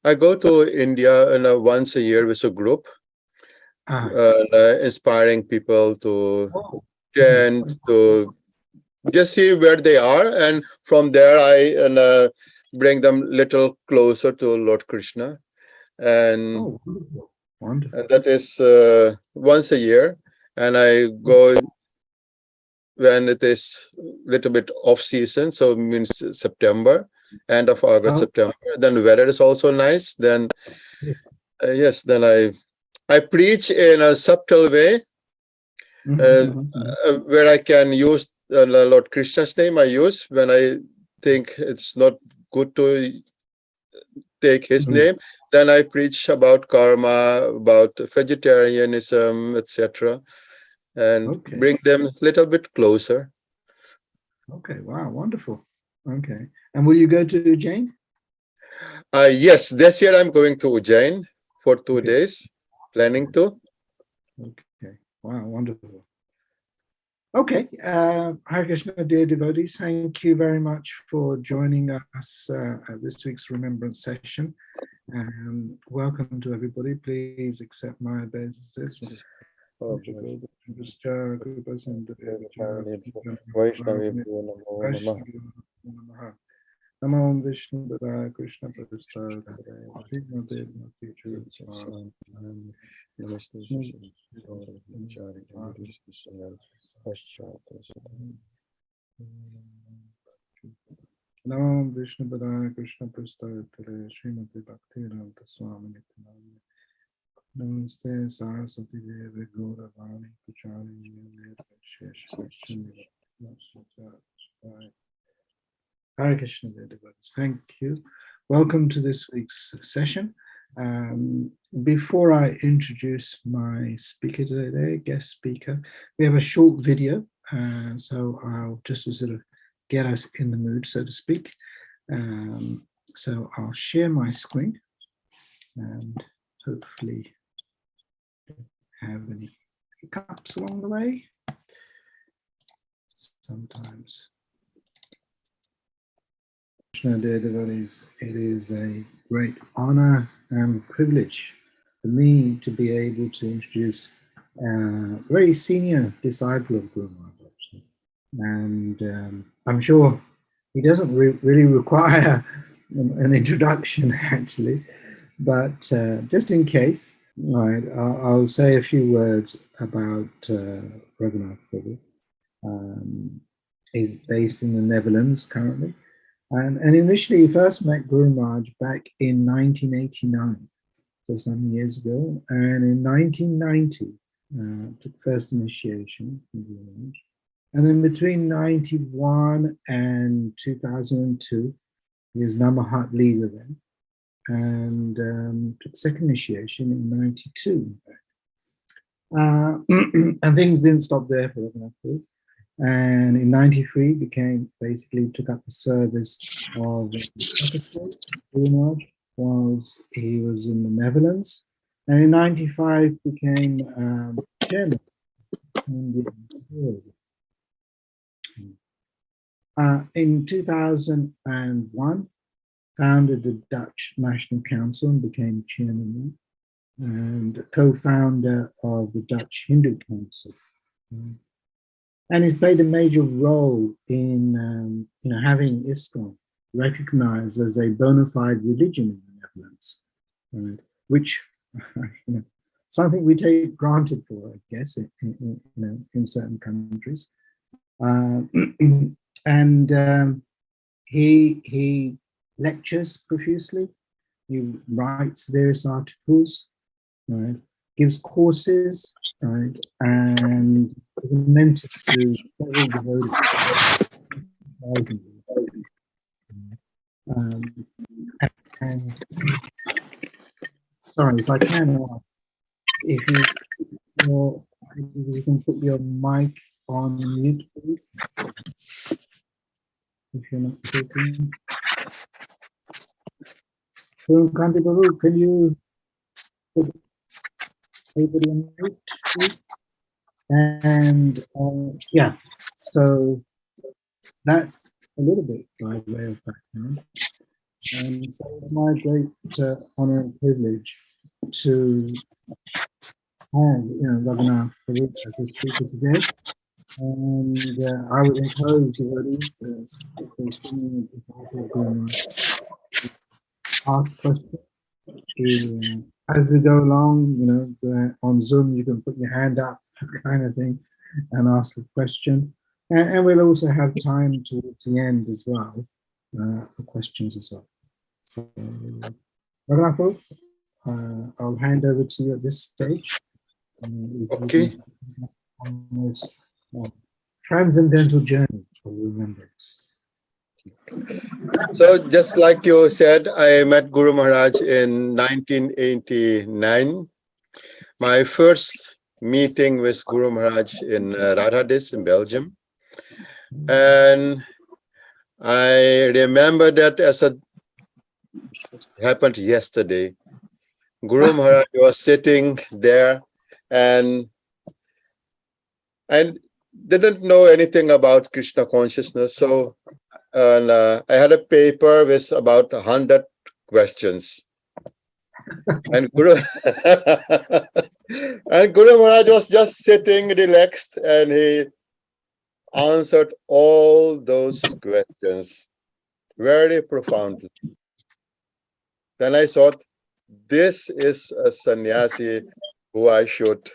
I go to India once a year with a group, inspiring people to chant, to just see where they are, and from there I bring them little closer to Lord Krishna, and, Wonderful. and that is once a year, and I go when it is little bit off season, so it means September, end of August, September. Then weather is also nice. Then yes, then I preach in a subtle way, where I can use Lord Krishna's name. I use when I think it's not good to take his name. Then I preach about karma, about vegetarianism, etc., and bring them a little bit closer. Okay, wow, wonderful. Okay, and will you go to Ujjain? Yes, this year I'm going to Ujjain for 2 days, planning to. Okay, wow, wonderful. Okay, Hare Krishna, dear devotees, thank you very much for joining us at this week's Remembrance session. Welcome to everybody. Please accept my obeisances. Namo Vishnu Padaya Krishna Prasthaya Srimate Bhakti Charu Swami Namo Vishnu Padaya Krishna Prasthaya Srimate Bhakti Charu Swami Namaste Saraswati Devi Gaura Vani Puchari Hare Krishna, dear devotees. Thank you. Welcome to this week's session. Before I introduce my speaker today, guest speaker, we have a short video. So I'll just to sort of get us in the mood, so to speak. So I'll share my screen and hopefully have any hiccups along the way. Sometimes. Dear devotees, it is a great honor and privilege for me to be able to introduce a very senior disciple of Guru Maharaj. And I'm sure he doesn't really require an introduction, actually, but just in case, right, I'll say a few words about Raghunatha Prabhu. He's based in the Netherlands currently. And initially, he first met Guru Maharaj back in 1989, so some years ago. And in 1990, took first initiation from Guru Maharaj. And then between 91 and 2002, he was Namahat leader then. And took second initiation in 92, in fact. And things didn't stop there for Raghunatha. And in 93, basically took up the service of the secretary, Guru Maharaj, whilst he was in the Netherlands. And in 95 became chairman. In 2001, founded the Dutch National Council and became chairman and co-founder of the Dutch Hindu Council. And he's played a major role in having Iskcon recognized as a bona fide religion in the Netherlands, right? Which something we take granted for, I guess, in certain countries. He lectures profusely. He writes various articles, right? Gives courses, right, and is a mentor to several devotees. And sorry, if I can, if you can put your mic on mute, please. If you're not talking. Kanti Prabhu, can you put everybody on mute, please? And yeah, so that's a little bit by way of background. And so it's my great honor and privilege to have Raghunatha Prabhu as a speaker today. And I would encourage devotees, if they're sitting at the ask questions. As we go along, on Zoom, you can put your hand up, kind of thing, and ask a question. And we'll also have time towards the end as well for questions as well. So, Raghunatha, I'll hand over to you at this stage. Okay. On this Transcendental Journey for remembrance. So just like you said, I met Guru Maharaj in 1989. My first meeting with Guru Maharaj in Radhadis in Belgium. And I remember that as it happened yesterday. Guru Maharaj was sitting there and didn't know anything about Krishna consciousness. So I had a paper with about 100 questions. And Guru Maharaj was just sitting relaxed and he answered all those questions very profoundly. Then I thought, this is a sannyasi who I should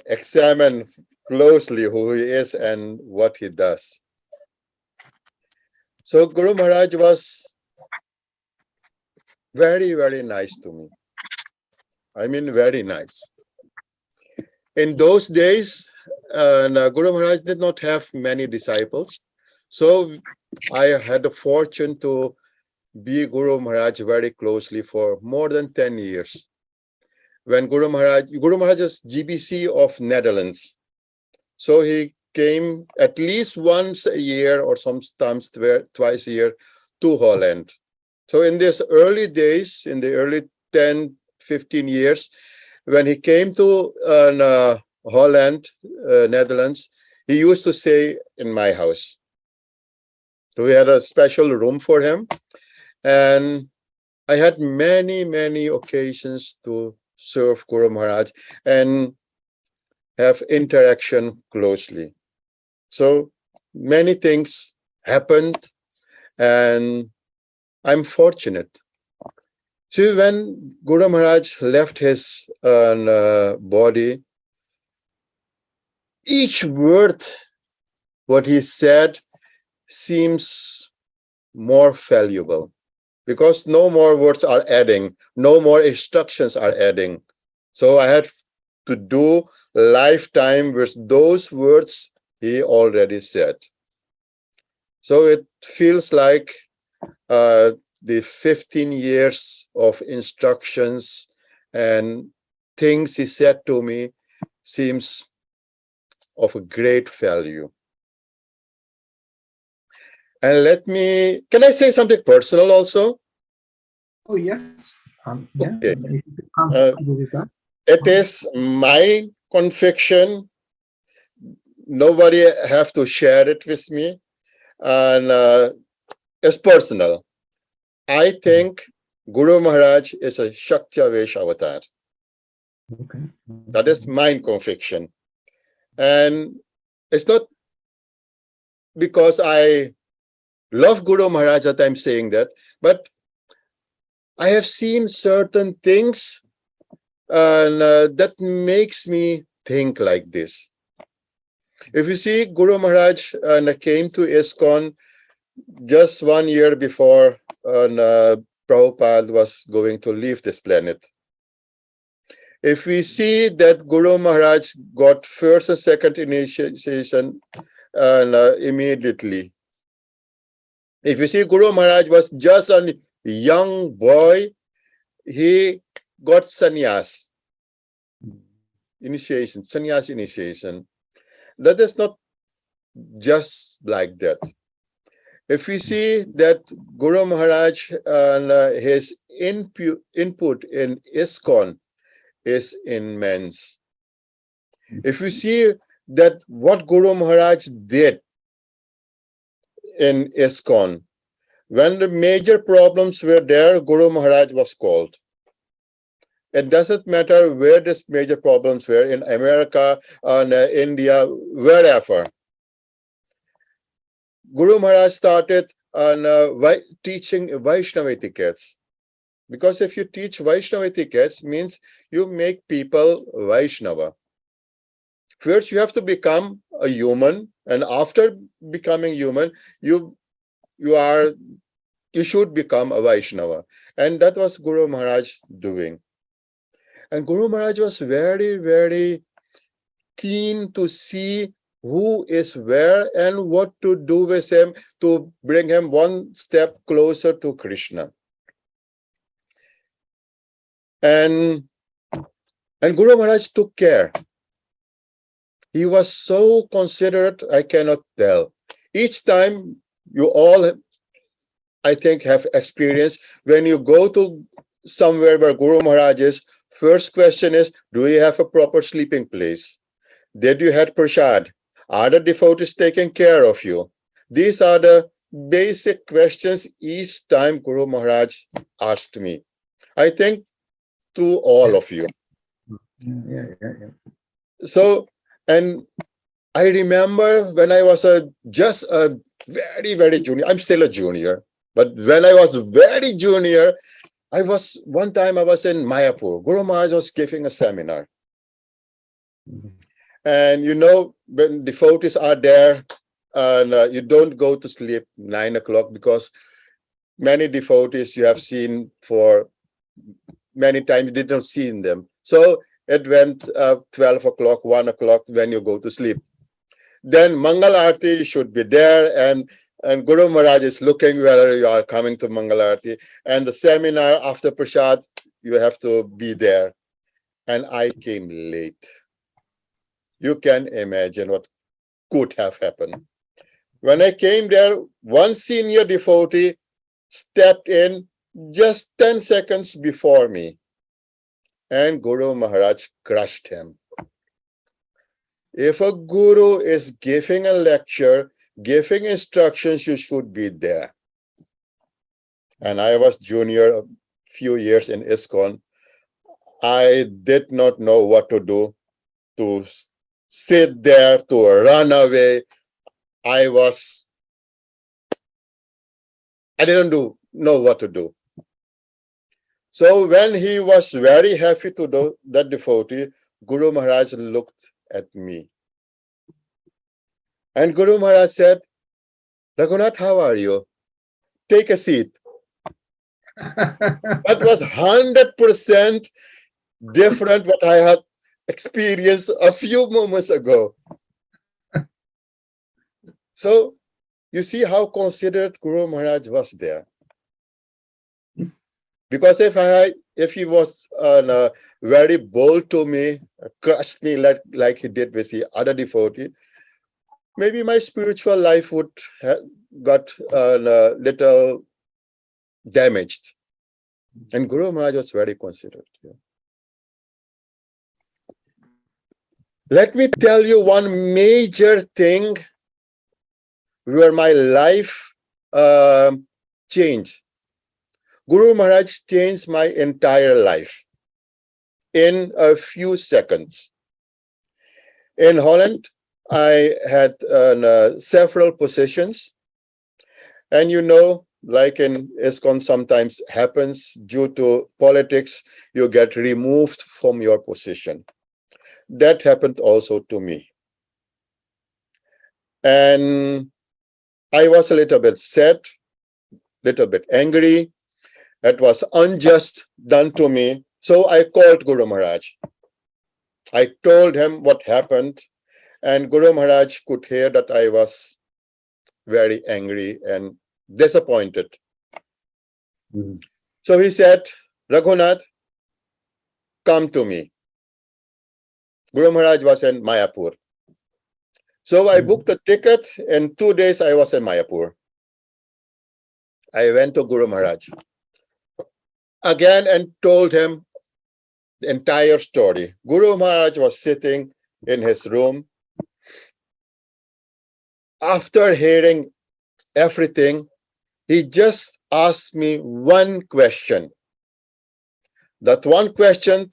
examine closely who he is and what he does. So Guru Maharaj was very, very nice to me. I mean, very nice. In those days, Guru Maharaj did not have many disciples. So I had the fortune to be Guru Maharaj very closely for more than 10 years. When Guru Maharaj is GBC of Netherlands. So he came at least once a year or sometimes twice a year to Holland. So in these early days, in the early 10, 15 years, when he came to Holland, Netherlands, he used to stay in my house. So we had a special room for him. And I had many, many occasions to serve Guru Maharaj and have interaction closely. So many things happened and I'm fortunate. So when Guru Maharaj left his body, each word what he said seems more valuable because no more words are adding, no more instructions are adding. So I had to do lifetime with those words he already said. So it feels like the 15 years of instructions and things he said to me seems of a great value. And can I say something personal also? Oh, yes. Okay. Yeah. It is my conviction. Nobody have to share it with me. And it's personal. I think Guru Maharaj is a Shaktyavesh avatar. Okay. That is my conviction. And it's not because I love Guru Maharaj that I'm saying that, but I have seen certain things and that makes me think like this. If you see, Guru Maharaj came to Iskcon just 1 year before Prabhupada was going to leave this planet. If we see that Guru Maharaj got first and second initiation immediately. If you see, Guru Maharaj was just a young boy, he got sannyas initiation, sannyas initiation. That is not just like that. If we see that Guru Maharaj and his input in Iskcon is immense. If you see that what Guru Maharaj did in Iskcon, when the major problems were there, Guru Maharaj was called. It doesn't matter where these major problems were, in America, in India, wherever. Guru Maharaj started on teaching Vaishnava etiquettes. Because if you teach Vaishnava etiquettes, means you make people Vaishnava. First, you have to become a human, and after becoming human, you should become a Vaishnava. And that was Guru Maharaj doing. And Guru Maharaj was very, very keen to see who is where and what to do with him to bring him one step closer to Krishna. And Guru Maharaj took care. He was so considerate, I cannot tell. Each time, you all, I think, have experienced, when you go to somewhere where Guru Maharaj is, first question is, do you have a proper sleeping place? Did you have prasad? Are the devotees taking care of you? These are the basic questions each time Guru Maharaj asked me. I think to all of you. Yeah. So, and I remember when I was just a very, very junior, I'm still a junior, but when I was very junior, one time I was in Mayapur. Guru Maharaj was giving a seminar. And you know, when devotees are there, and you don't go to sleep 9 o'clock, because many devotees you have seen for many times, you did not see them. So it went 12 o'clock, 1 o'clock when you go to sleep. Then Mangal Aarti should be there, and Guru Maharaj is looking whether you are coming to Mangal Aarti. And the seminar after Prasad, you have to be there. And I came late. You can imagine what could have happened. When I came there, one senior devotee stepped in just 10 seconds before me. And Guru Maharaj crushed him. If a guru is giving a lecture, giving instructions, you should be there. And I was junior a few years in Iskcon. I did not know what to do, to sit there, to run away. I didn't know what to do. So when he was very happy to do that devotee, Guru Maharaj looked at me. And Guru Maharaj said, Raghunath, how are you? Take a seat. That was 100% different what I had experienced a few moments ago. So you see how considerate Guru Maharaj was there. Because if he was very bold to me, crushed me like he did with the other devotee, maybe my spiritual life would have got a little damaged. And Guru Maharaj was very considerate. Yeah. Let me tell you one major thing where my life changed. Guru Maharaj changed my entire life in a few seconds. In Holland, I had several positions. And you know, like in Iskcon sometimes happens, due to politics, you get removed from your position. That happened also to me. And I was a little bit sad, little bit angry. It was unjust done to me. So I called Guru Maharaj. I told him what happened, and Guru Maharaj could hear that I was very angry and disappointed. So he said, Raghunath, come to me. Guru Maharaj was in Mayapur. So I booked a ticket. In 2 days, I was in Mayapur. I went to Guru Maharaj again and told him the entire story. Guru Maharaj was sitting in his room. After hearing everything, he just asked me one question. That one question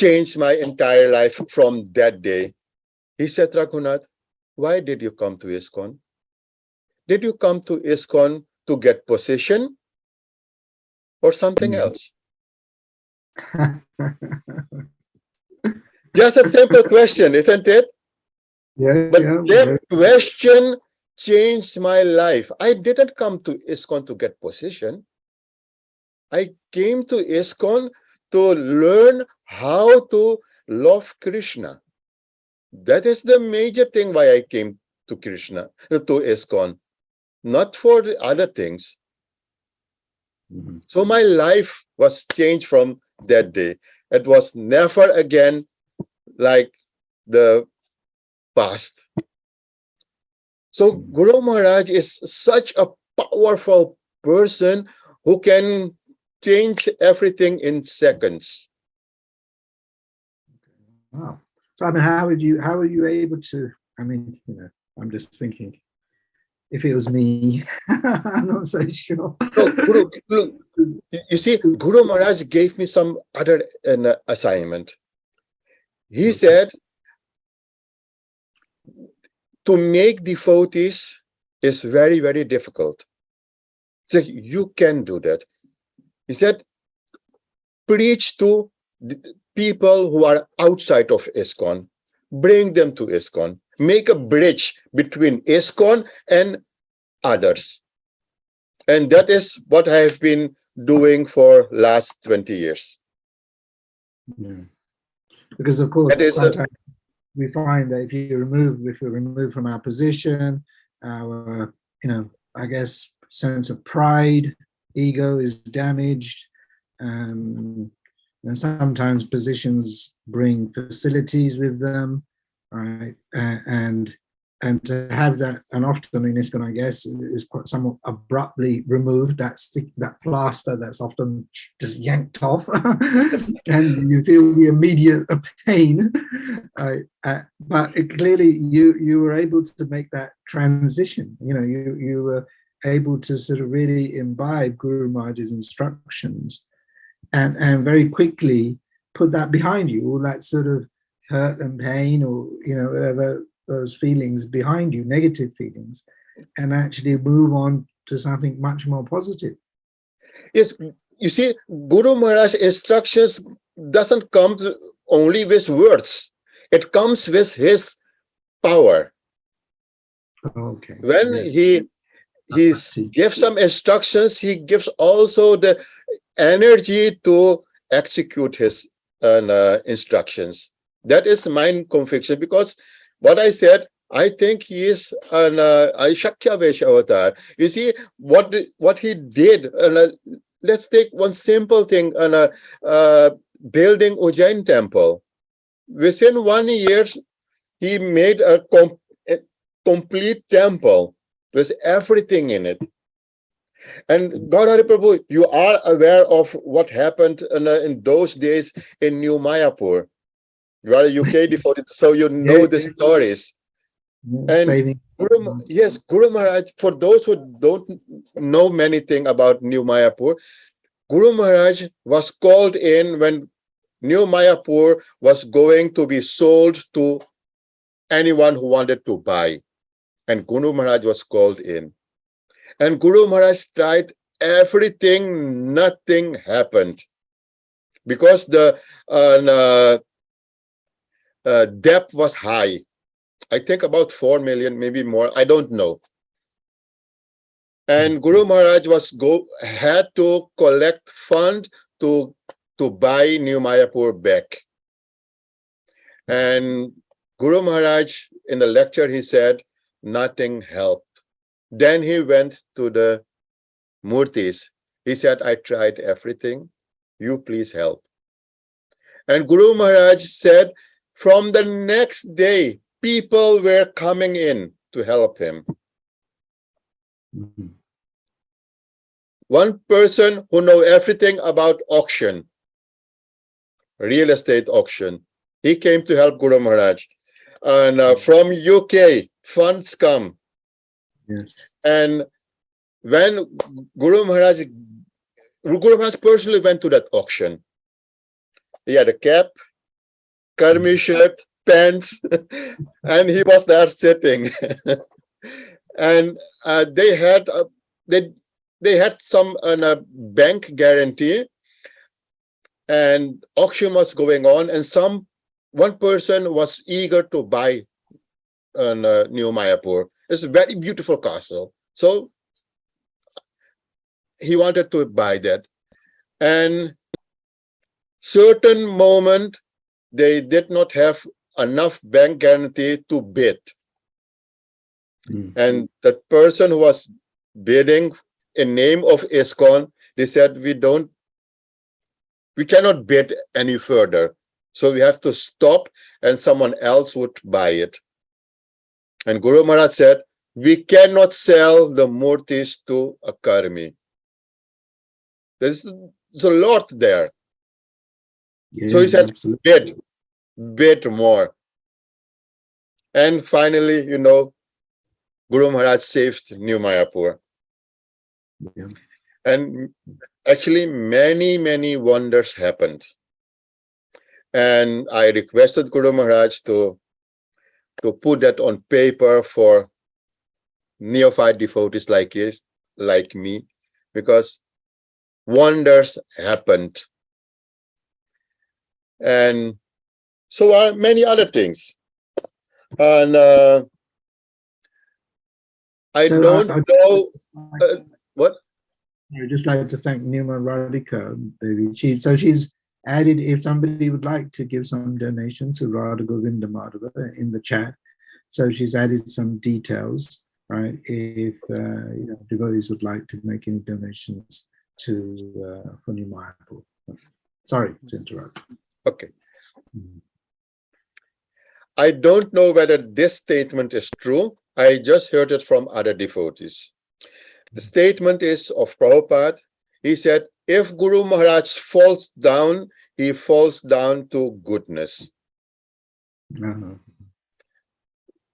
changed my entire life from that day. He said, Raghunath, why did you come to Iskcon? Did you come to Iskcon to get position or something else? Just a simple question, isn't it? Yeah, But yeah, that question changed my life. I didn't come to Iskcon to get position. I came to Iskcon to learn how to love Krishna. That is the major thing why I came to Iskcon, not for the other things. Mhm. So my life was changed from that day. It was never again like the past. So Guru Maharaj is such a powerful person who can change everything in seconds. Wow. So I mean, how were you able to, I mean, I'm just thinking, if it was me, I'm not so sure. So you see, Guru Maharaj gave me some other assignment. He said, to make devotees is very, very difficult. So you can do that. He said, preach to people who are outside of Iskcon. Bring them to Iskcon. Make a bridge between Iskcon and others. And that is what I have been doing for last 20 years. Yeah. Because of course, That is sometimes we find that if we remove from our position, our, I guess, sense of pride, ego is damaged. And sometimes positions bring facilities with them, right? And to have that, and often in Iskcon, I guess, is quite somewhat abruptly removed. That plaster that's often just yanked off, and you feel the immediate pain. But clearly, you were able to make that transition. You were able to sort of really imbibe Guru Maharaj's instructions, and very quickly put that behind you, all that sort of hurt and pain, or whatever those feelings behind you, negative feelings, and actually move on to something much more positive. Yes, you see, Guru Maharaj's instructions doesn't come only with words. It comes with his power. Okay. When yes. he gives some instructions, he gives also the energy to execute his instructions. That is my conviction, because what I said, I think he is an Shakyavash avatar. You see, what he did, let's take one simple thing, building Ujjain temple. Within 1 year, he made a complete temple with everything in it. And God Hari Prabhu, you are aware of what happened in those days in New Mayapur. You are a UK devotee, so you know the stories. And Guru Maharaj, for those who don't know anything about New Mayapur, Guru Maharaj was called in when New Mayapur was going to be sold to anyone who wanted to buy. And Guru Maharaj was called in. And Guru Maharaj tried everything, nothing happened. Because the debt was high. I think about 4 million, maybe more. I don't know. And Guru Maharaj had to collect fund to buy New Mayapur back. And Guru Maharaj, in the lecture, he said, nothing helped. Then he went to the Murtis. He said, I tried everything. You please help. And Guru Maharaj said, from the next day, people were coming in to help him. Mm-hmm. One person who knows everything about auction, real estate auction, he came to help Guru Maharaj. And from UK, funds come. Yes. And when Guru Maharaj personally went to that auction, he had a cap, karmi shirt, pants, and he was there sitting. And they had some bank guarantee, and auction was going on, and one person was eager to buy New Mayapur. It's a very beautiful castle, so he wanted to buy that. And certain moment they did not have enough bank guarantee to bid. And the person who was bidding in name of Iskcon, they said, we cannot bid any further. So we have to stop and someone else would buy it. And Guru Maharaj said, we cannot sell the murtis to a karmi. There's a lot there. Yeah, So he said, absolutely. bid more. And finally, Guru Maharaj saved New Mayapur. Yeah. And actually, many, many wonders happened. And I requested Guru Maharaj to put that on paper for neophyte devotees like me, because wonders happened. And so are many other things. And I don't know what. I would just like to thank Nima Radhika, baby. She's added, if somebody would like to give some donations to Radha Govinda Madhava in the chat. So she's added some details, right? If devotees would like to make any donations to for New Mayapur. Sorry to interrupt. Okay. I don't know whether this statement is true. I just heard it from other devotees. The statement is of Prabhupada. He said, if Guru Maharaj falls down, he falls down to goodness.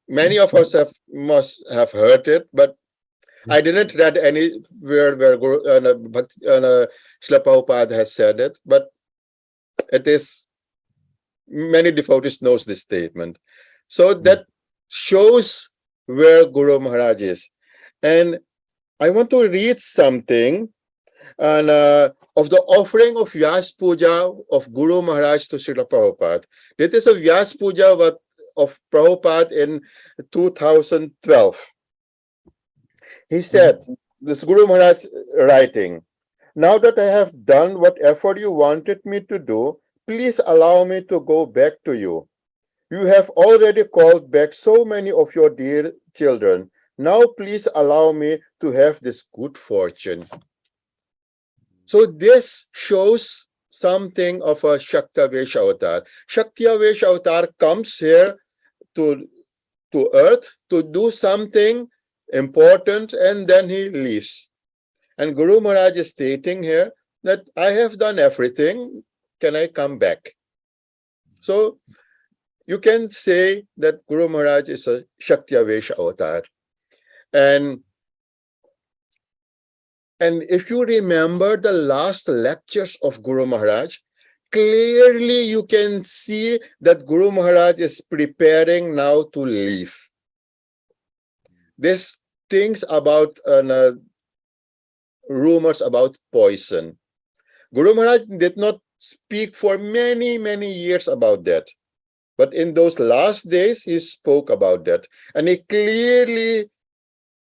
Many of us must have heard it, but I didn't read anywhere where Srila Prabhupada has said it, but it is, many devotees knows this statement. So that shows where Guru Maharaj is. And I want to read something of the offering of Vyas Puja of Guru Maharaj to Srila Prabhupada. This is a Vyas Puja of Prabhupada in 2012. He said, this Guru Maharaj writing, now that I have done what effort you wanted me to do, please allow me to go back to you. You have already called back so many of your dear children. Now please allow me to have this good fortune. So this shows something of a Shaktavesh avatar. Shaktavesh avatar comes here to earth to do something important, and then he leaves. And Guru Maharaj is stating here that I have done everything. Can I come back? So you can say that Guru Maharaj is a Shaktavesh avatar. And if you remember the last lectures of Guru Maharaj, clearly you can see that Guru Maharaj is preparing now to leave. There's things about rumors about poison. Guru Maharaj did not speak for many, many years about that. But in those last days, he spoke about that. And he clearly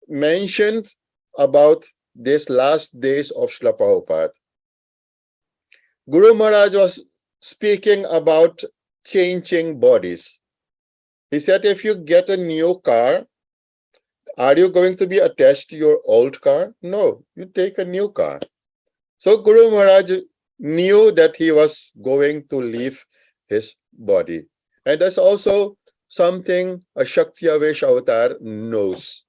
mentioned about these last days of Srila Prabhupada. Guru Maharaj was speaking about changing bodies. He said, if you get a new car, are you going to be attached to your old car? No, you take a new car. So Guru Maharaj knew that he was going to leave his body. And that's also something a Shaktavesh avatar knows.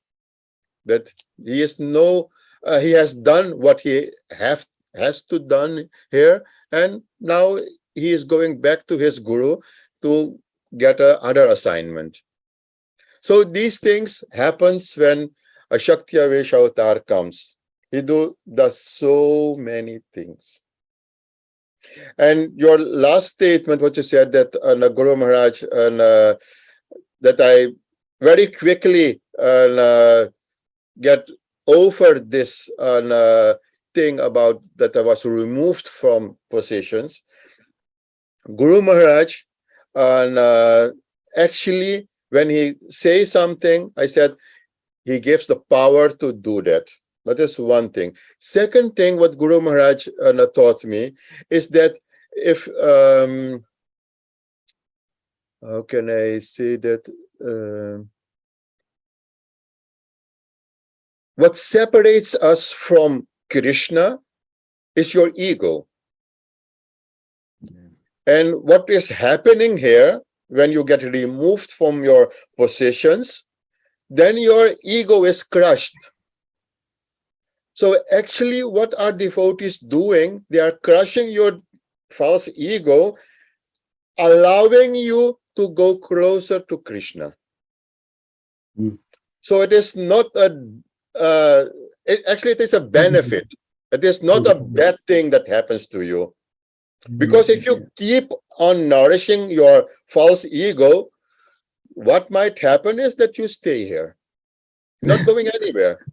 That he has done what he has to done here, and now he is going back to his guru to get another assignment. So these things happens when a Shakti Avesh avatar comes, he does so many things. And your last statement, what you said, that Guru Maharaj, that I very quickly get over this thing about that I was removed from positions. Guru Maharaj, actually, when he says something, I said, he gives the power to do that. That is one thing. Second thing, what Guru Maharaj taught me is that if, how can I say that? What separates us from Krishna is your ego. And what is happening here, when you get removed from your positions, then your ego is crushed. So actually, what are devotees doing? They are crushing your false ego, allowing you to go closer to Krishna. So it is not actually it is a benefit. It is not a bad thing that happens to you. Because if you keep on nourishing your false ego, what might happen is that you stay here, not going anywhere.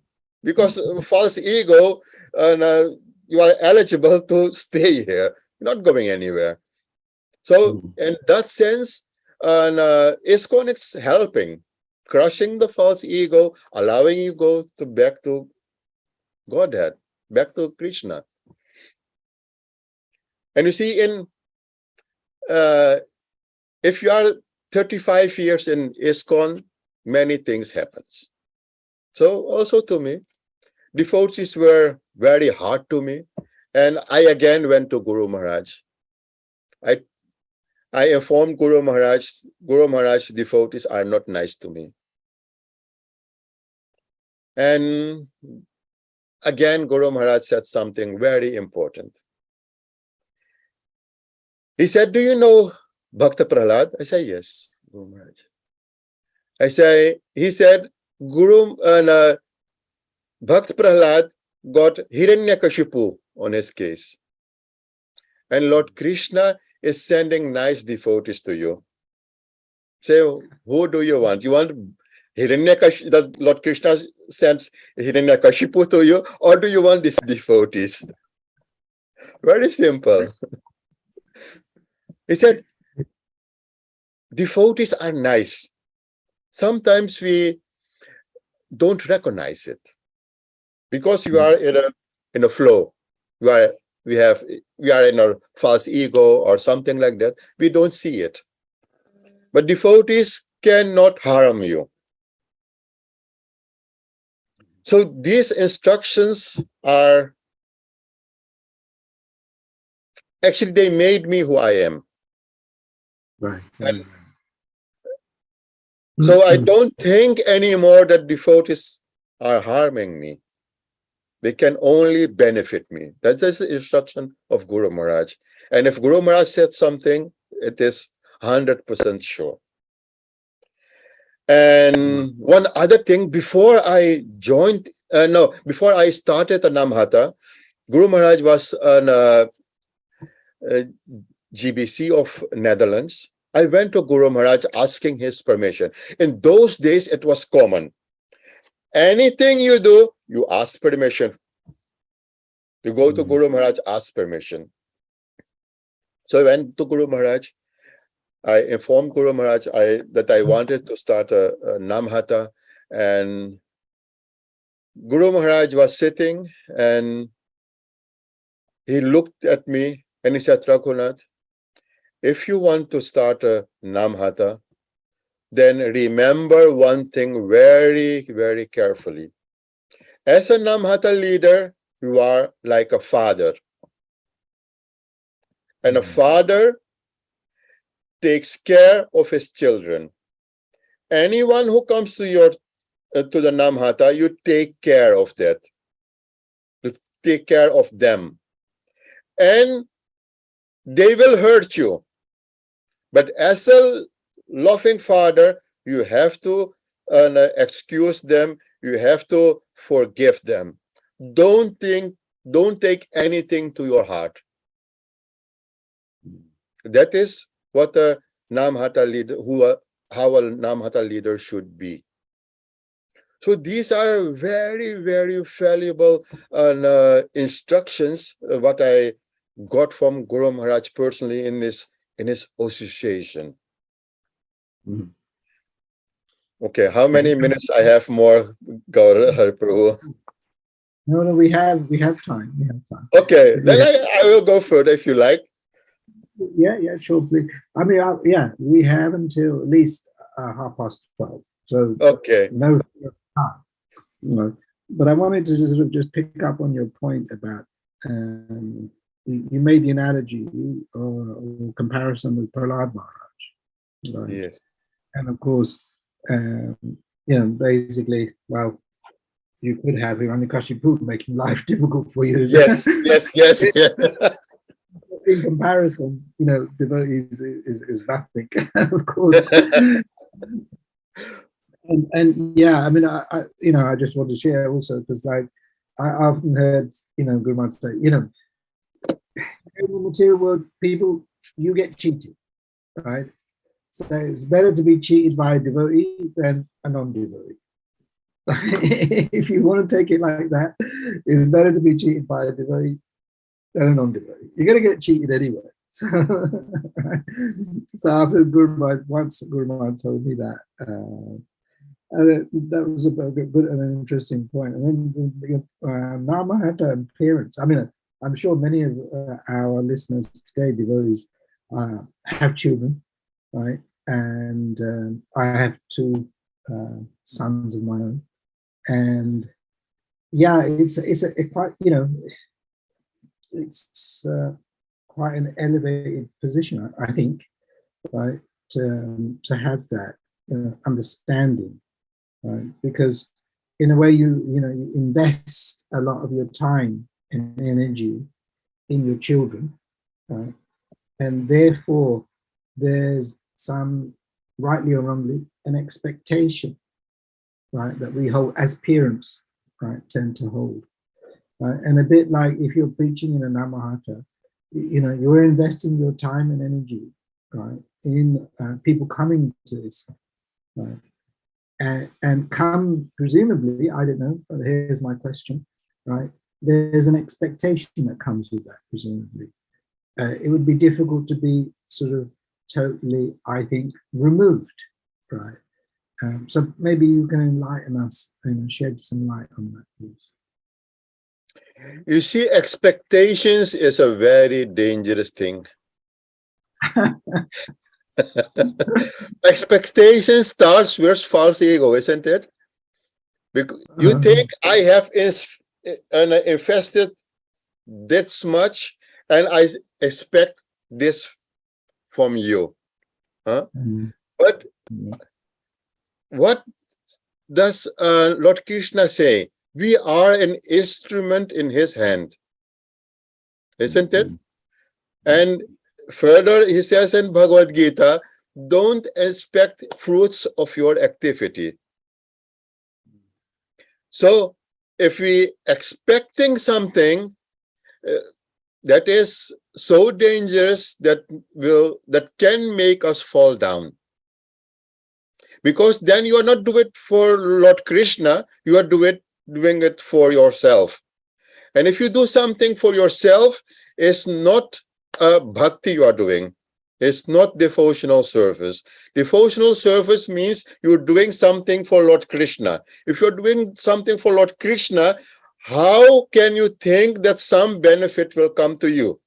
Because false ego, you are eligible to stay here, not going anywhere. So in that sense, Iskcon is helping, crushing the false ego, allowing you go back to Godhead, back to Krishna. And you see, if you are 35 years in Iskcon, many things happens. So also to me, devotees were very hard to me. And I again went to Guru Maharaj. I informed Guru Maharaj, devotees are not nice to me. And again, Guru Maharaj said something very important. He said, do you know Bhakta Prahlad? I say, yes, Guru Maharaj. He said, Bhakta Prahlad got Hiranyakashipu on his case. And Lord Krishna is sending nice devotees to you. So who do you want? You want Hiranyakashipu, that Lord Krishna sends Hiranyakashipu to you, or do you want these devotees? Very simple. He said, devotees are nice. Sometimes we don't recognize it because you are in a flow. We are in a false ego or something like that. We don't see it. But devotees cannot harm you. So these instructions are actually, they made me who I am. Right. So I don't think anymore that devotees are harming me. They can only benefit me. That's the instruction of Guru Maharaj. And if Guru Maharaj said something, it is 100% sure. And one other thing, before I started the Namhata, Guru Maharaj was on GBC of Netherlands. I went to Guru Maharaj asking his permission. In those days, it was common. Anything you do, you ask permission. You go to Guru Maharaj, ask permission. So I went to Guru Maharaj. I informed Guru Maharaj that I wanted to start a Namhata. And Guru Maharaj was sitting and he looked at me and he said, Raghunath, if you want to start a Namhata, then remember one thing very, very carefully. As a Namhata leader, you are like a father. And a father takes care of his children. Anyone who comes to to the Namhata, you take care of that. You take care of them. And they will hurt you. But as a loving father, you have to excuse them you have to forgive them. Don't take anything to your heart. That is what a Namhata leader, how a Namhata leader should be. So these are very, very valuable instructions what I got from Guru Maharaj personally in his association. Mhm. Okay, how many minutes I have more, Gaur Hari Prabhu? No, we have time. We have time. Okay, then I will go further if you like. Yeah, sure, please. I mean, we have until at least 12:30. So Okay. no, but I wanted to sort of just pick up on your point about you made the analogy or comparison with Prahlad Maharaj, right? Yes. And of course, basically, well, you could have Hiranyakashipu making life difficult for you. Yes. In comparison, devotees is nothing, of course. and yeah, I mean, I just want to share also because, like, I often heard, Guru Maharaj say, in the material world, people, you get cheated, right? So it's better to be cheated by a devotee than a non-devotee. If you want to take it like that, it's better to be cheated by a devotee than a non-devotee. You're going to get cheated anyway. So after Guru Maharaj told me that, that was a good and interesting point. And then Namahata and parents. I mean, I'm sure many of our listeners today, devotees, have children, right? And I have two sons of my own, and yeah, it's quite it's quite an elevated position, I think, right? To have that understanding, right? Because in a way, you invest a lot of your time and energy in your children, right? And therefore, there's some, rightly or wrongly, an expectation, right, that we hold as parents, right, tend to hold. Right? And a bit like if you're preaching in a Namahata, you're investing your time and energy, right, in people coming to this, right? And come, presumably, I don't know, but here's my question, right? There's an expectation that comes with that, presumably. It would be difficult to be sort of totally, I think, removed, right? So maybe you can enlighten us and shed some light on that, please. You see, expectations is a very dangerous thing. Expectation starts with false ego, isn't it? Because you think I have invested this much and I expect this from you. Huh? But what does Lord Krishna say? We are an instrument in his hand, isn't it? And further, he says in Bhagavad-Gita, don't expect fruits of your activity. So if we expecting something that is so dangerous that can make us fall down. Because then you are not doing it for Lord Krishna, you are doing it for yourself. And if you do something for yourself, it's not bhakti you are doing. It's not devotional service. Devotional service means you're doing something for Lord Krishna. If you're doing something for Lord Krishna, how can you think that some benefit will come to you?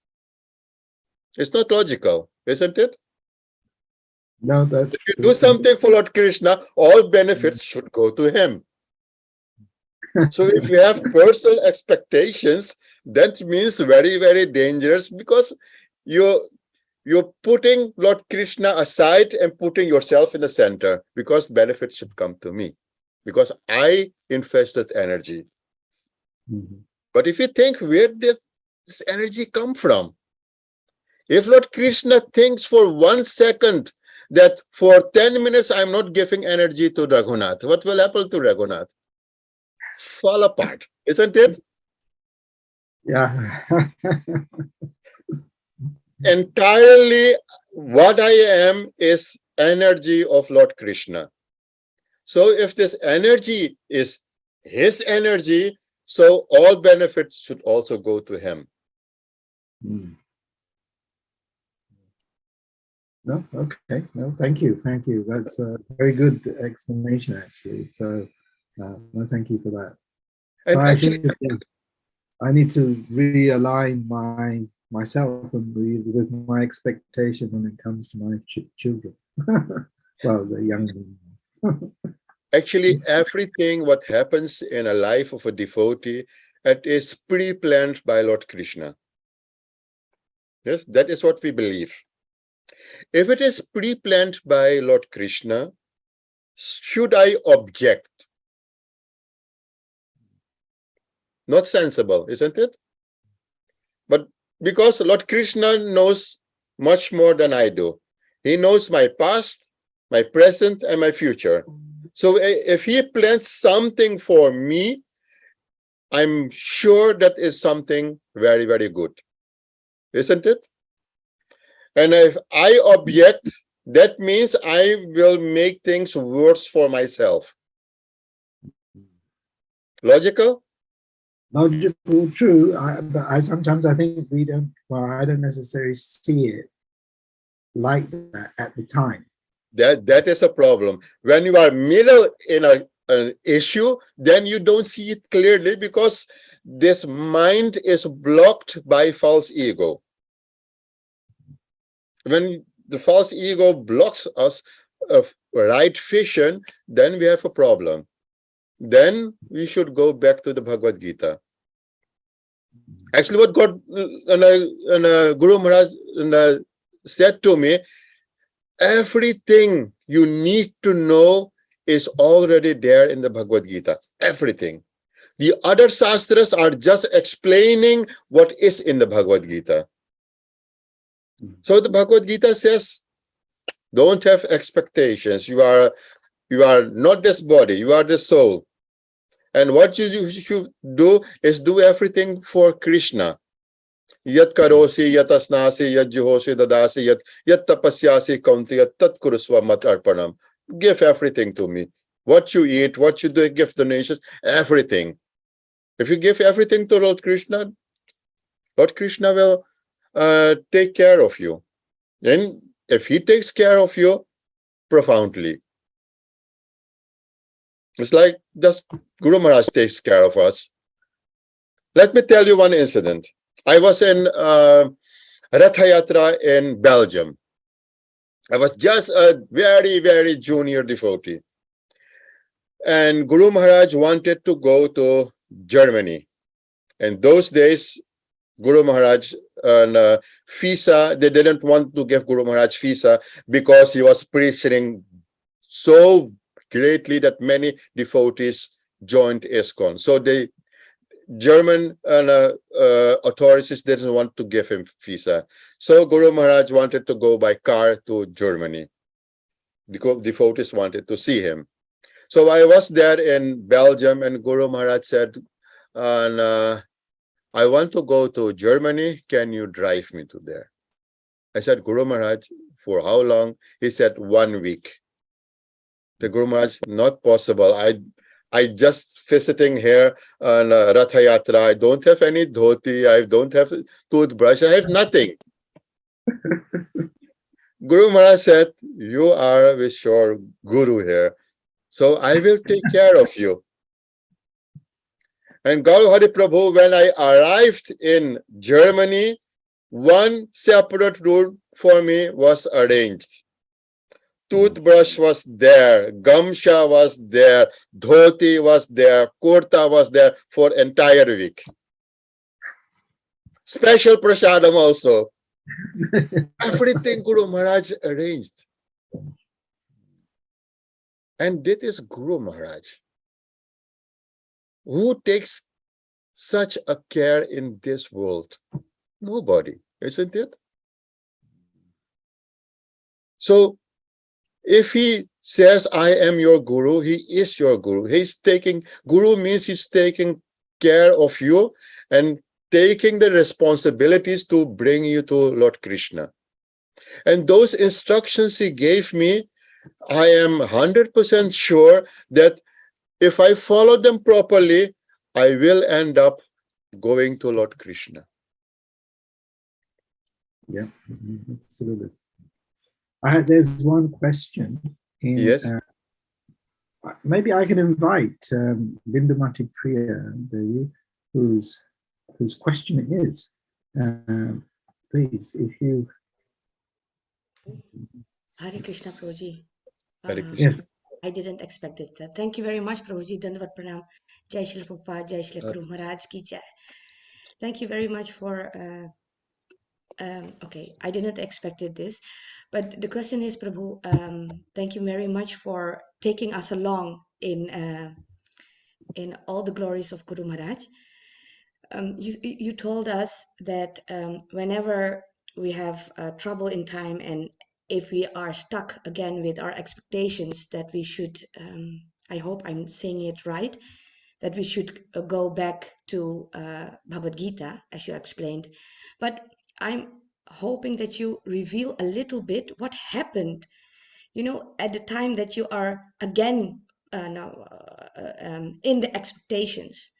It's not logical, isn't it? No, if you do something for Lord Krishna, all benefits should go to him. So if you have personal expectations, that means very, very dangerous, because you're putting Lord Krishna aside and putting yourself in the center, because benefits should come to me, because I invested energy. But if you think, where did this energy come from? If Lord Krishna thinks for 1 second that for 10 minutes I'm not giving energy to Raghunatha, what will happen to Raghunatha? fall apart, isn't it? Yeah. Entirely what I am is energy of Lord Krishna. So if this energy is his energy, so all benefits should also go to him. Mm. No, okay. No, thank you. Thank you. That's a very good explanation, actually. So, no, thank you for that. And So actually, I need to realign myself and with my expectation when it comes to my children. Well, the young ones. actually, everything what happens in a life of a devotee, it is pre-planned by Lord Krishna. Yes, that is what we believe. If it is pre-planned by Lord Krishna, should I object? Not sensible, isn't it? But because Lord Krishna knows much more than I do. He knows my past, my present, and my future. So if he plans something for me, I'm sure that is something very, very good. Isn't it? And if I object, that means I will make things worse for myself. Logical? Logical, true. But I sometimes I think we don't. Well, I don't necessarily see it like that at the time. That is a problem. When you are middle in an issue, then you don't see it clearly because this mind is blocked by false ego. When the false ego blocks us of right vision, then we have a problem. Then we should go back to the Bhagavad-Gita. Actually, what God and Guru Maharaj said to me, everything you need to know is already there in the Bhagavad-Gita. Everything. The other Shastras are just explaining what is in the Bhagavad-Gita. So the Bhagavad-Gita says, don't have expectations. You are not this body, you are the soul. And what you should do is do everything for Krishna. Yat karosi, yat asnasi, yat juhosi dadasi, yat tapasyasi kaunti, yat tat kuruswa mat arpanam. Give everything to me. What you eat, what you do, give donations, everything. If you give everything to Lord Krishna will take care of you. And if he takes care of you profoundly, it's like just Guru Maharaj takes care of us. Let me tell you one incident. I was in Ratha Yatra in Belgium. I was just a very, very junior devotee. And Guru Maharaj wanted to go to Germany. And those days, Guru Maharaj visa, they didn't want to give Guru Maharaj visa because he was preaching so greatly that many devotees joined Iskcon. So the German authorities didn't want to give him visa. So Guru Maharaj wanted to go by car to Germany. The devotees wanted to see him. So I was there in Belgium and Guru Maharaj said, I want to go to Germany. Can you drive me to there? I said, Guru Maharaj, for how long? He said, 1 week. The Guru Maharaj, not possible. I just visiting here on Ratha Yatra. I don't have any dhoti. I don't have toothbrush. I have nothing. Guru Maharaj said, you are with your Guru here. So I will take care of you. And Gaur Hari Prabhu, when I arrived in Germany, one separate route for me was arranged. Toothbrush was there, gamsha was there, dhoti was there, kurta was there for entire week. Special prasadam also. Everything Guru Maharaj arranged. And this is Guru Maharaj. Who takes such a care in this world? Nobody, isn't it? So, if he says, I am your guru, he is your guru. Guru means he's taking care of you and taking the responsibilities to bring you to Lord Krishna. And those instructions he gave me, I am 100% sure that if I follow them properly, I will end up going to Lord Krishna. Yeah, absolutely. There's one question. Yes. Maybe I can invite Bhakti Priya, whose question it is. Please, if you... Hare Krishna, Prabhuji. Hare Krishna. Yes. I didn't expect it. Thank you very much, Prabhuji. Dandavat pranam. Jai Srila Prabhupada, Jai Srila Guru Maharaj ki jai. Thank you very much for... okay, I didn't expected this. But the question is, Prabhu, thank you very much for taking us along in all the glories of Guru Maharaj. You told us that whenever we have trouble in time and if we are stuck again with our expectations, that we should, I hope I'm saying it right, that we should go back to Bhagavad-Gita, as you explained. But I'm hoping that you reveal a little bit what happened, at the time that you are again in the expectations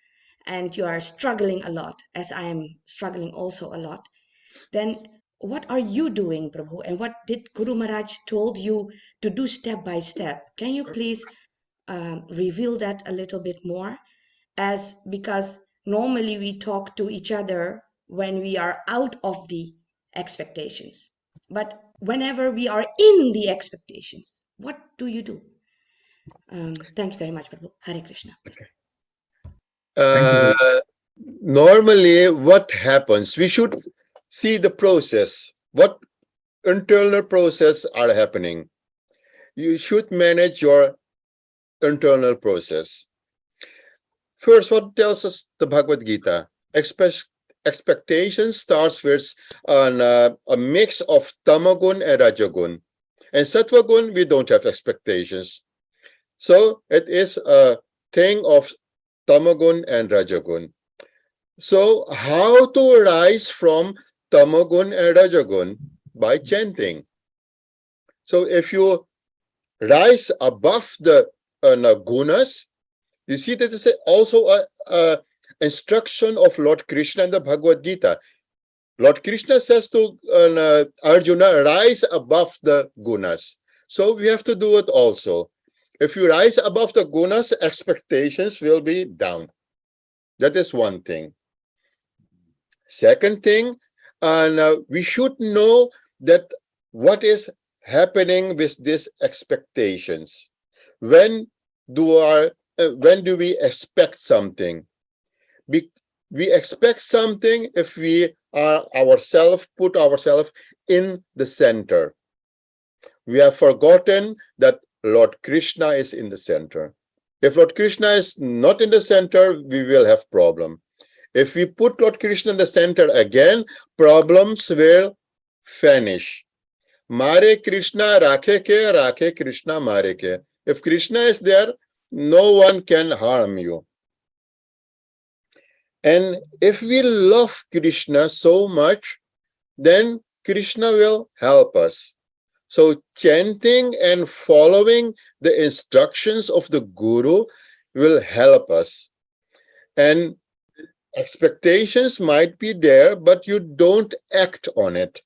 and you are struggling a lot, as I am struggling also a lot. Then what are you doing, Prabhu? And what did Guru Maharaj told you to do step by step? Can you please reveal that a little bit more? Because normally we talk to each other when we are out of the expectations. But whenever we are in the expectations, what do you do? Thank you very much, Prabhu. Hare Krishna. Normally, what happens? We should see the process. What internal process are happening? You should manage your internal process. First, what tells us the Bhagavad-Gita? Expectation starts with a mix of tamagun and rajagun. And sattvagun, we don't have expectations. So it is a thing of tamagun and rajagun. So how to rise from tamagun and rajagun? By chanting. So if you rise above the gunas, you see that is also a instruction of Lord Krishna in the Bhagavad-Gita. Lord Krishna says to Arjuna, rise above the gunas. So we have to do it also. If you rise above the gunas, expectations will be down. That is one thing. Second thing, we should know that what is happening with these expectations. When do we expect something? We expect something if we are put ourselves in the center. We have forgotten that Lord Krishna is in the center. If Lord Krishna is not in the center, we will have problem. If we put Lord Krishna in the center again, problems will vanish. Mare Krishna rakhe Krishna mare ke. If Krishna is there, no one can harm you. And if we love Krishna so much, then Krishna will help us. So chanting and following the instructions of the Guru will help us. And expectations might be there, but you don't act on it.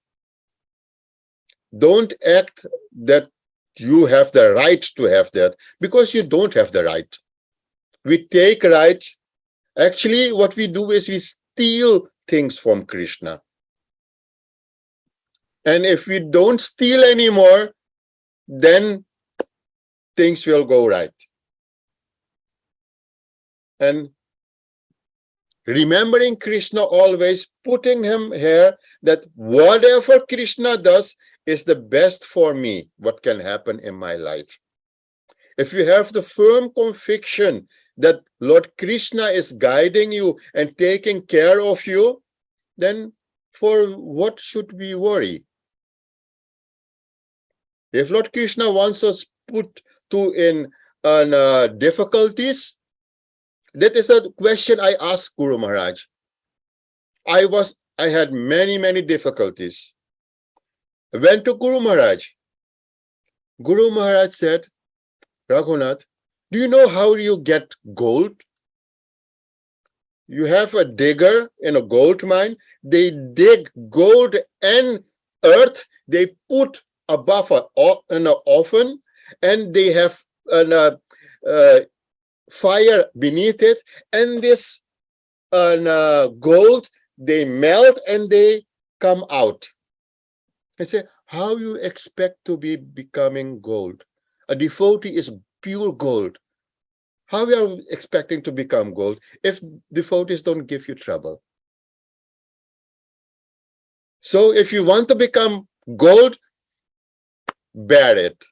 Don't act that you have the right to have that, because you don't have the right. We take rights. Actually, what we do is we steal things from Krishna. And if we don't steal anymore, then things will go right. And remembering Krishna always, putting him here, that whatever Krishna does is the best for me, what can happen in my life. If you have the firm conviction that Lord Krishna is guiding you and taking care of you, then for what should we worry? If Lord Krishna wants us put to in difficulties? That is a question I asked Guru Maharaj. I had many difficulties. I went to Guru Maharaj. Guru Maharaj said, Raghunath, do you know how you get gold? You have a digger in a gold mine. They dig gold and earth. They put above an oven, and they have a fire beneath it. And this gold, they melt and they come out. I say, how you expect to be becoming gold? A devotee is pure gold. How are you expecting to become gold if devotees don't give you trouble? So if you want to become gold, bear it.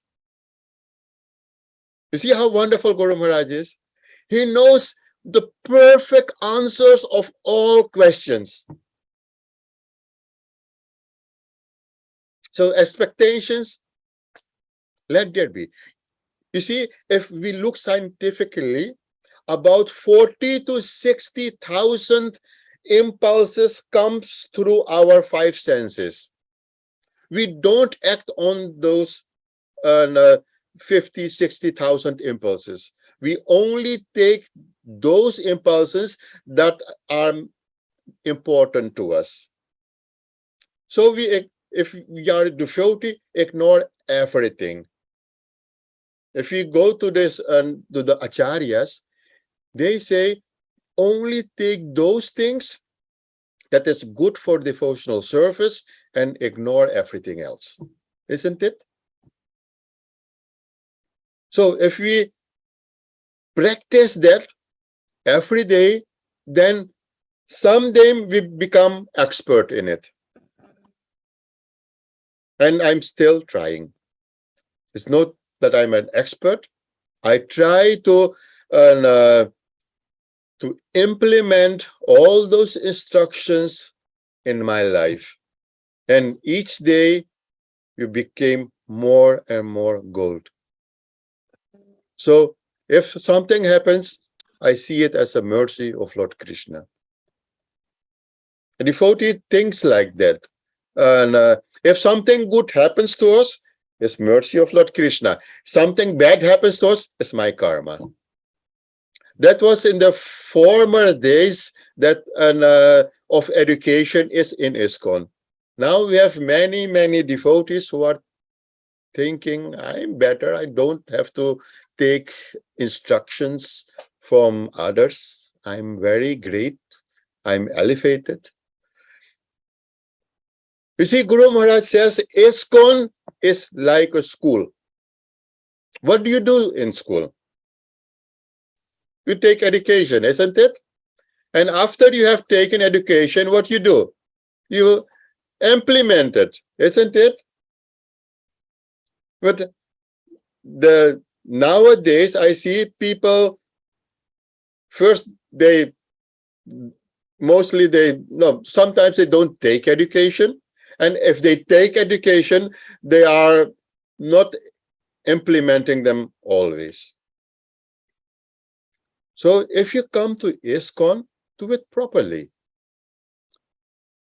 You see how wonderful Guru Maharaj is? He knows the perfect answers of all questions. So expectations, let there be. You see, if we look scientifically, about 40 to 60,000 impulses comes through our five senses. We don't act on those 50, 60,000 impulses. We only take those impulses that are important to us. So if we are a devotee, ignore everything. If we go to this to the acharyas, they say only take those things that is good for devotional service and ignore everything else. Isn't it? So if we practice that every day, then someday we become expert in it. And I'm still trying. It's not that I'm an expert. I try to implement all those instructions in my life. And each day you became more and more gold. So if something happens, I see it as a mercy of Lord Krishna. A devotee thinks like that. And if something good happens to us, it's mercy of Lord Krishna. Something bad happens to us, it's my karma. That was in the former days that of education is in Iskcon. Now we have many devotees who are thinking, I'm better. I don't have to take instructions from others. I'm very great. I'm elevated. You see, Guru Maharaj says, Iskcon is like a school. What do you do in school? You take education, isn't it? And after you have taken education, what you do? You implement it, isn't it? But nowadays, I see people, first sometimes they don't take education. And if they take education, they are not implementing them always. So if you come to Iskcon, do it properly.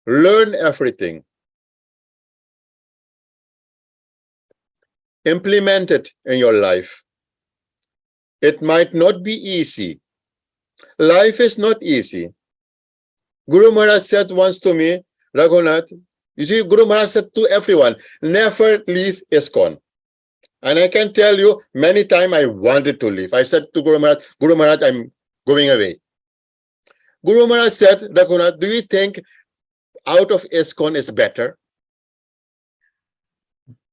Learn everything. Implement it in your life. It might not be easy. Life is not easy. Guru Maharaj said once to me, Raghunath, you see, Guru Maharaj said to everyone, never leave Iskcon. And I can tell you, many times I wanted to leave. I said to Guru Maharaj, I'm going away. Guru Maharaj said, Raghunath, do you think out of Iskcon is better?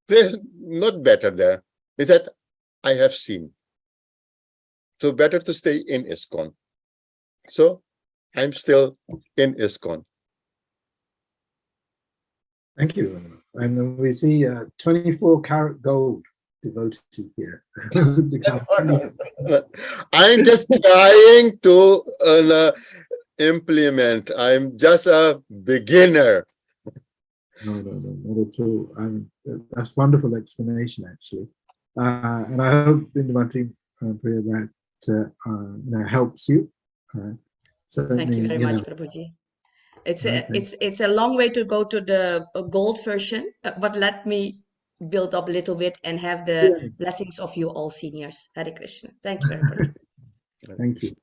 There's not better there. He said, I have seen. So better to stay in Iskcon. So I'm still in Iskcon. Thank you. And we see 24 karat gold devotee here. I'm just trying to implement. I'm just a beginner. No, not at all. That's wonderful explanation, actually. And I hope in Devotee Priya that helps you. Certainly, Thank you very much, Prabhuji. It's a long way to go to the gold version, but let me build up a little bit and have the blessings of you all seniors. Hare Krishna. Thank you very much. Thank you.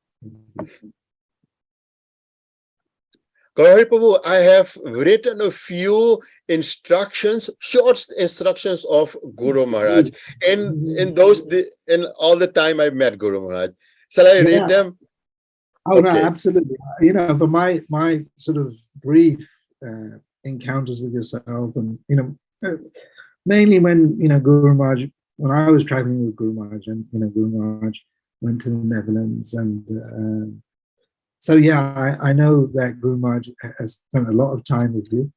Gauri Prabhu, I have written a few instructions, short instructions of Guru Maharaj. In all the time I met Guru Maharaj. Shall I read them? Oh, okay. No, absolutely. For my sort of brief encounters with yourself, and mainly when Guru Maharaj, when I was traveling with Guru Maharaj, and Guru Maharaj went to the Netherlands, and so yeah, I know that Guru Maharaj has spent a lot of time with you.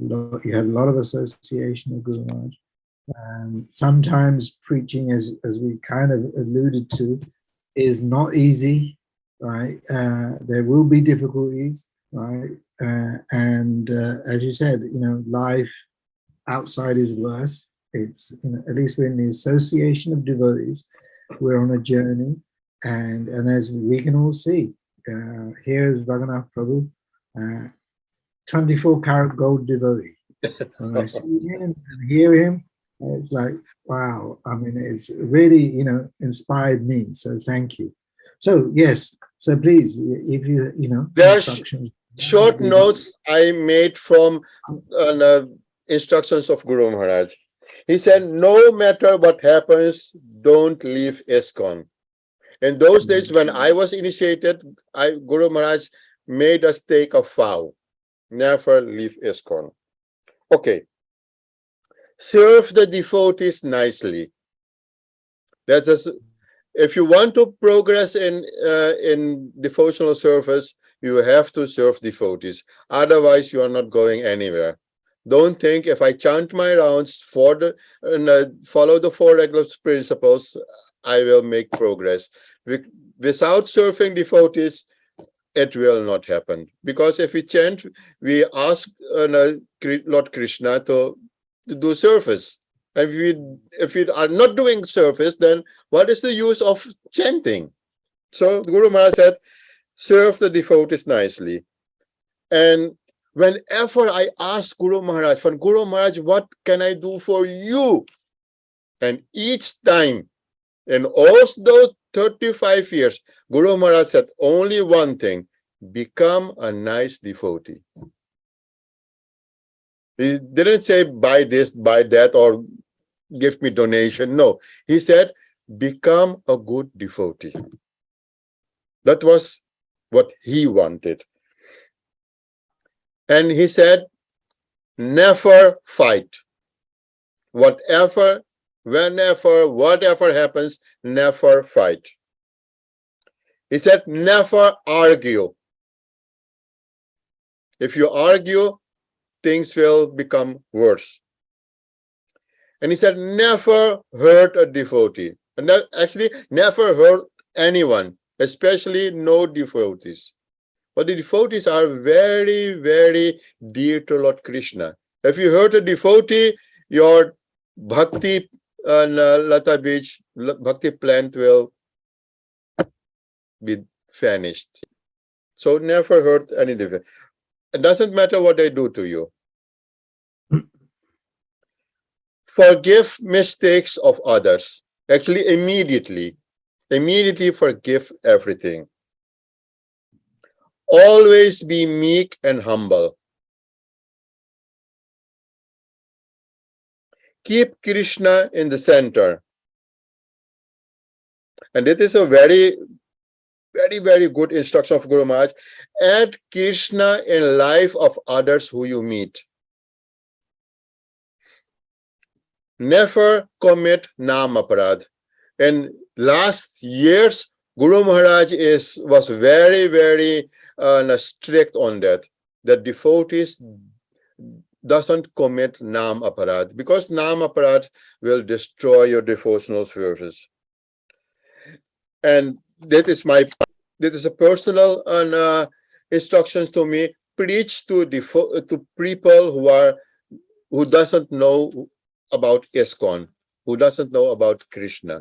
You had a lot of association with Guru Maharaj. Sometimes preaching, as we kind of alluded to, is not easy, right? There will be difficulties, right? And as you said, life outside is worse. It's at least we're in the association of devotees. We're on a journey, and as we can all see. Here's Raghunatha Prabhu, 24-karat gold devotee. When I see him and hear him, it's like, wow. I mean, it's really, inspired me. So thank you. So yes, so please, if you, there instructions. Are short notes I made from instructions of Guru Maharaj. He said, no matter what happens, don't leave Iskcon. In those days, when I was initiated, Guru Maharaj made us take a vow, never leave Iskcon. Okay. Serve the devotees nicely. That's just, if you want to progress in devotional service, you have to serve devotees. Otherwise, you are not going anywhere. Don't think if I chant my rounds follow the four regular principles, I will make progress. Without serving devotees, it will not happen. Because if we chant, we ask Lord Krishna to do service. And if we are not doing service, then what is the use of chanting? So Guru Maharaj said, serve the devotees nicely. And whenever I ask Guru Maharaj, what can I do for you? And each time, in all those 35 years, Guru Maharaj said only one thing: become a nice devotee. He didn't say buy this, buy that, or give me donation. No, he said become a good devotee. That was what he wanted. And he said, never fight. Whatever happens, never fight. He said, never argue. If you argue, things will become worse. And he said, never hurt a devotee. And actually, never hurt anyone, especially no devotees. But the devotees are very, very dear to Lord Krishna. If you hurt a devotee, your bhakti lata beach, bhakti plant will be vanished. So never hurt any devotee. It doesn't matter what they do to you. Forgive mistakes of others. Actually, immediately forgive everything. Always be meek and humble. Keep Krishna in the center. And it is a very, very, very good instruction of Guru Maharaj. Add Krishna in life of others who you meet. Never commit Nam Aparad. In last years, Guru Maharaj was very, very strict on that. That devotees doesn't commit Nam Aparad, because Nam Aparad will destroy your devotional service. And that is a personal instructions to me. Preach to people who doesn't know about Iskcon. who doesn't know about Krishna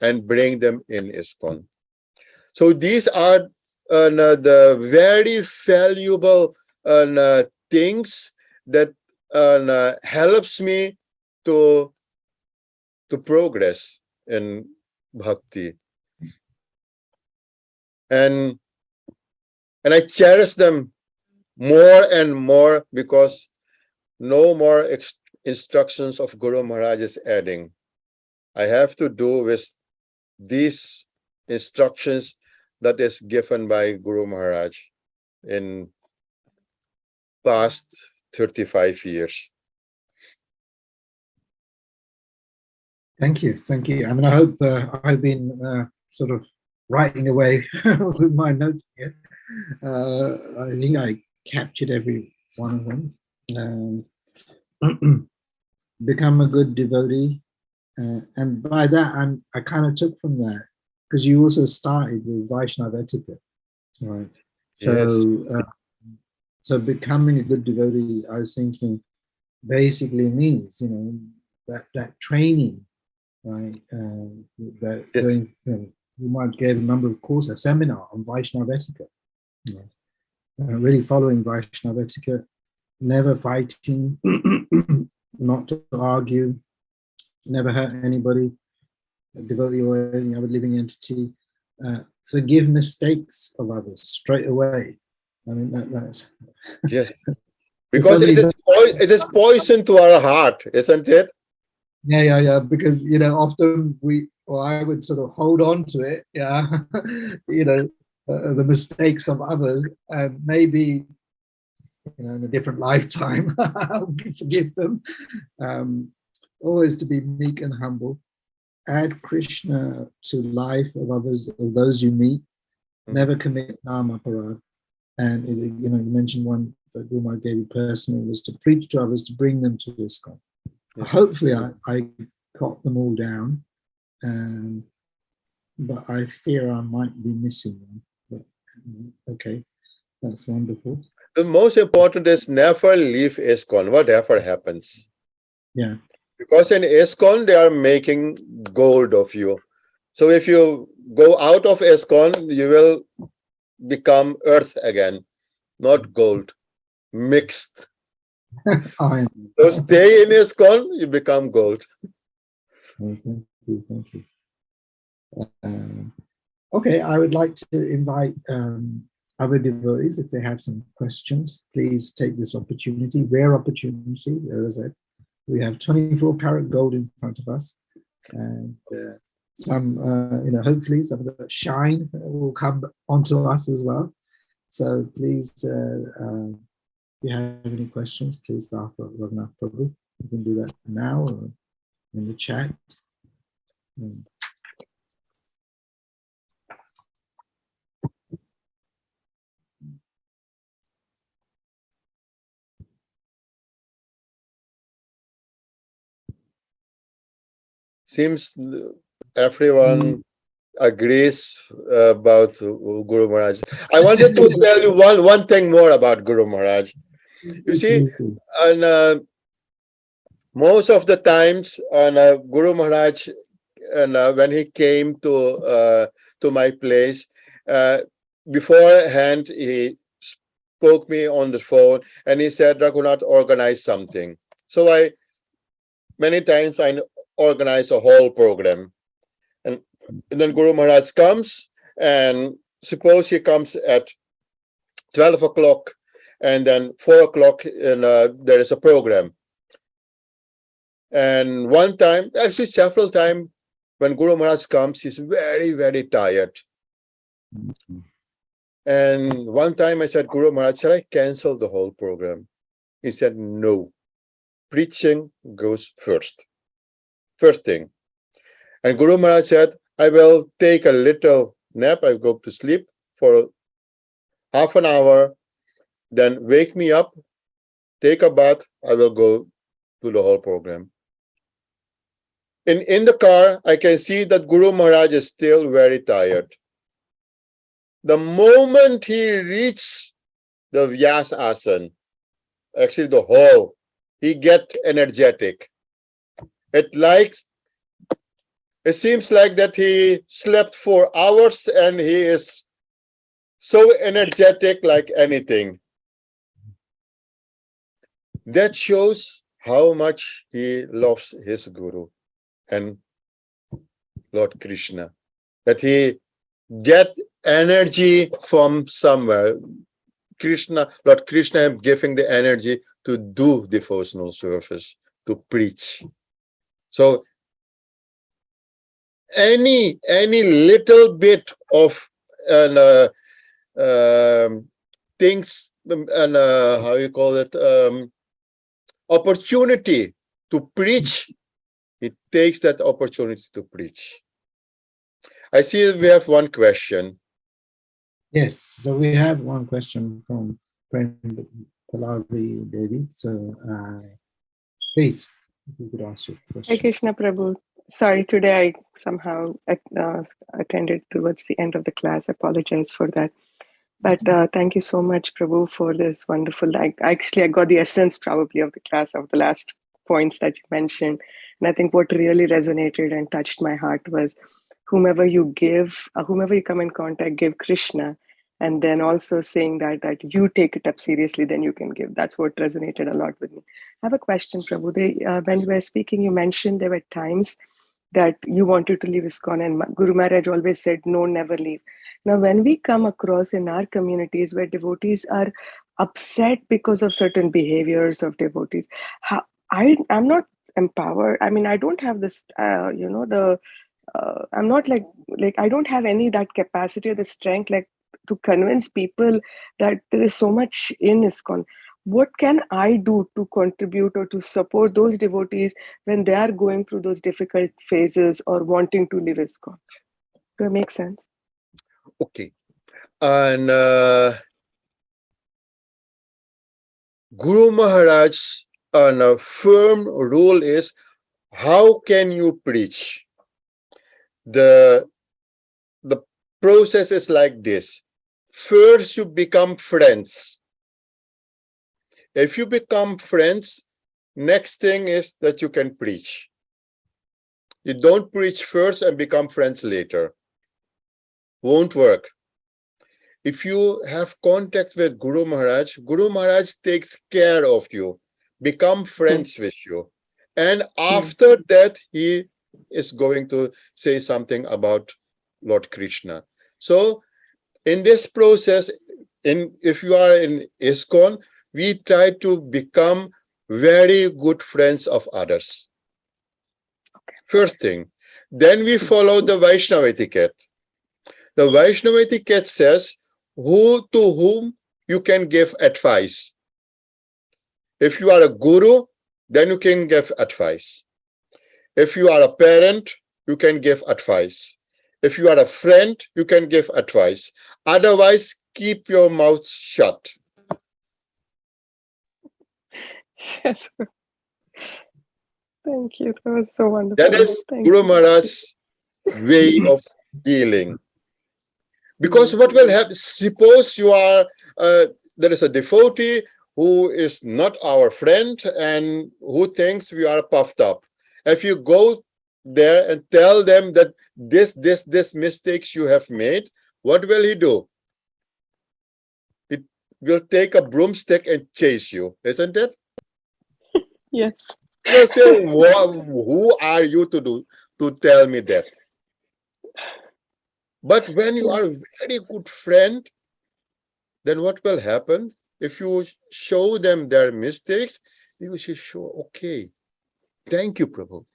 and bring them in Iskcon. So these are the very valuable things that helps me to progress in bhakti, and I cherish them more and more, because no more instructions of Guru Maharaj is adding. I have to do with these instructions that is given by Guru Maharaj in past 35 years. Thank you. Thank you. I mean, I hope I've been sort of writing away with my notes here. I think I captured every one of them. Become a good devotee. And by that, I kind of took from that, because you also started with Vaishnava etiquette, right? So, Yes. So becoming a good devotee, I was thinking, basically means, that training, right? That Yes. going, we might gave a number of courses, a seminar on Vaishnava etiquette. Yes. Really following Vaishnava etiquette, never fighting, not to argue, never hurt anybody, a devotee or any other living entity, forgive mistakes of others straight away. I mean, that's... Yes. Because it is poison to our heart, isn't it? Yeah. Because, often I would sort of hold on to it, the mistakes of others, and maybe, in a different lifetime, I'll forgive them. Always to be meek and humble. Add Krishna to life of others, of those you meet. Never commit namaparad. And you mentioned one that Guru Maharaj gave you personally, was to preach to others, to bring them to Iskcon. Hopefully I got them all down, but I fear I might be missing one. But, okay, that's wonderful. The most important is never leave Iskcon, whatever happens. Yeah. Because in Iskcon, they are making gold of you. So if you go out of Iskcon, you will become earth again, not gold, mixed. So stay in Iskcon, you become gold. Thank you. Okay, I would like to invite other devotees, if they have some questions, please take this opportunity, rare opportunity. As I said, we have 24 karat gold in front of us, and some, hopefully some of the shine will come onto us as well. So please, if you have any questions, please ask Raghunatha Prabhu. You can do that now or in the chat. Seems everyone agrees about Guru Maharaj. I wanted to tell you one thing more about Guru Maharaj. You see, and most of the times, Guru Maharaj, and when he came to my place, beforehand he spoke me on the phone and he said, "Raghunath, organize something." So many times I organize a whole program, and then Guru Maharaj comes, and suppose he comes at 12 o'clock, and then 4 o'clock, and there is a program. And one time, actually several times, when Guru Maharaj comes, he's very, very tired. And one time I said, "Guru Maharaj, shall I cancel the whole program?" He said, "No, preaching goes first thing." And Guru Maharaj said, "I will take a little nap. I go to sleep for half an hour, then wake me up, take a bath. I will go to the whole program." In the car, I can see that Guru Maharaj is still very tired. The moment he reached the Vyas Asana, actually the hall, he get energetic. It likes It seems like that he slept for hours and he is so energetic like anything. That shows how much he loves his Guru and Lord Krishna. That he get energy from somewhere. Lord Krishna giving the energy to do devotional service, to preach. So any little bit of things and how you call it, opportunity to preach, it takes that opportunity to preach. I see we have one question. Yes, so we have one question from friend Pallavi Devi. So please, if you could ask your Hi question. Krishna Prabhu. Sorry, today I somehow attended towards the end of the class. I apologize for that. But thank you so much, Prabhu, for this wonderful. I got the essence probably of the class of the last points that you mentioned. And I think what really resonated and touched my heart was whomever you come in contact, give Krishna. And then also saying that you take it up seriously, then you can give. That's what resonated a lot with me. I have a question, Prabhu. When you were speaking, you mentioned there were times that you wanted to leave Iskcon, and Guru Maharaj always said, no, never leave. Now, when we come across in our communities where devotees are upset because of certain behaviors of devotees, I'm not empowered. I mean, I don't have this, I'm not like I don't have any that capacity or the strength to convince people that there is so much in Iskcon. What can I do to contribute or to support those devotees when they are going through those difficult phases or wanting to leave Iskcon? Does it make sense? Okay. And Guru Maharaj's firm rule is, how can you preach? The process is like this. First, you become friends. If you become friends, next thing is that you can preach. You don't preach first and become friends later. Won't work. If you have contact with Guru Maharaj takes care of you, become friends with you. And after that, he is going to say something about Lord Krishna. So in this process, if you are in Iskcon, we try to become very good friends of others. First thing. Then we follow the Vaishnava etiquette. The Vaishnava etiquette says to whom you can give advice. If you are a guru, then you can give advice. If you are a parent, you can give advice. If you are a friend, you can give advice. Otherwise, keep your mouth shut. Yes. Thank you. That was so wonderful. That is Guru Maharaj's way of dealing. Because what will happen, suppose you are, there is a devotee who is not our friend and who thinks we are puffed up. If you go there and tell them that this mistakes you have made, what will he do? It will take a broomstick and chase you, isn't it? Yes. You say, who are you to tell me that? But when you are a very good friend, then what will happen? If you show them their mistakes, you will say, sure, okay. Thank you, Prabhu.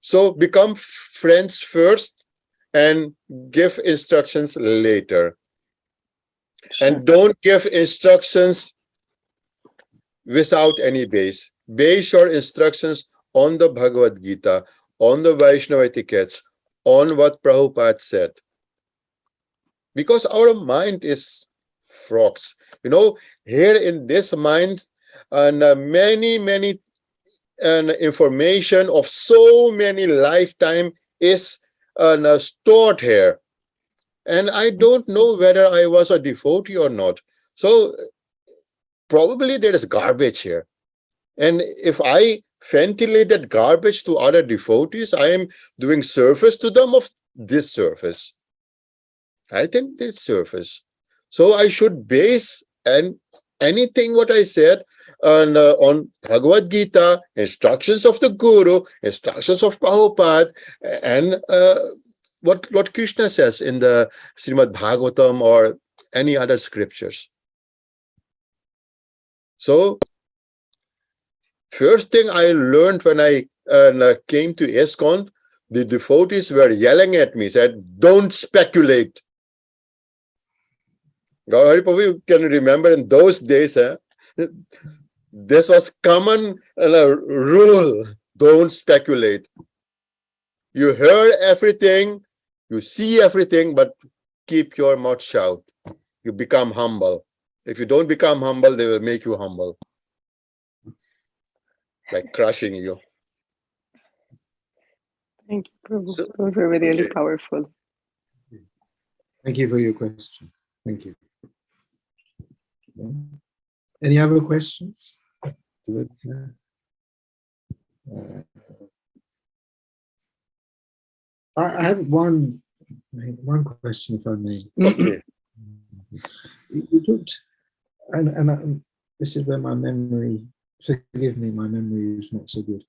So become friends first and give instructions later. And don't give instructions without any base. Base your instructions on the Bhagavad-Gita, on the Vaishnava etiquettes, on what Prabhupada said. Because our mind is frogs. You know, here in this mind, and many information of so many lifetime is stored here. And I don't know whether I was a devotee or not. So probably there is garbage here. And if I ventilated garbage to other devotees. I am doing service to them of this service. I think this service. So I should base anything what I said on Bhagavad-Gita, instructions of the Guru, instructions of Prabhupada, and what Krishna says in the Srimad Bhagavatam or any other scriptures. So, first thing I learned when I came to Iskcon, the devotees were yelling at me, said, "Don't speculate." God, Prabhu, you can remember in those days, this was common rule. Don't speculate. You hear everything, you see everything, but keep your mouth shut. You become humble. If you don't become humble, they will make you humble. Like crushing you. Thank you, Prabhu. So, Those were really powerful. Thank you for your question. Thank you. Any other questions? I have one question, if I may. okay. You talked, and this is where my memory, forgive me, my memory is not so good.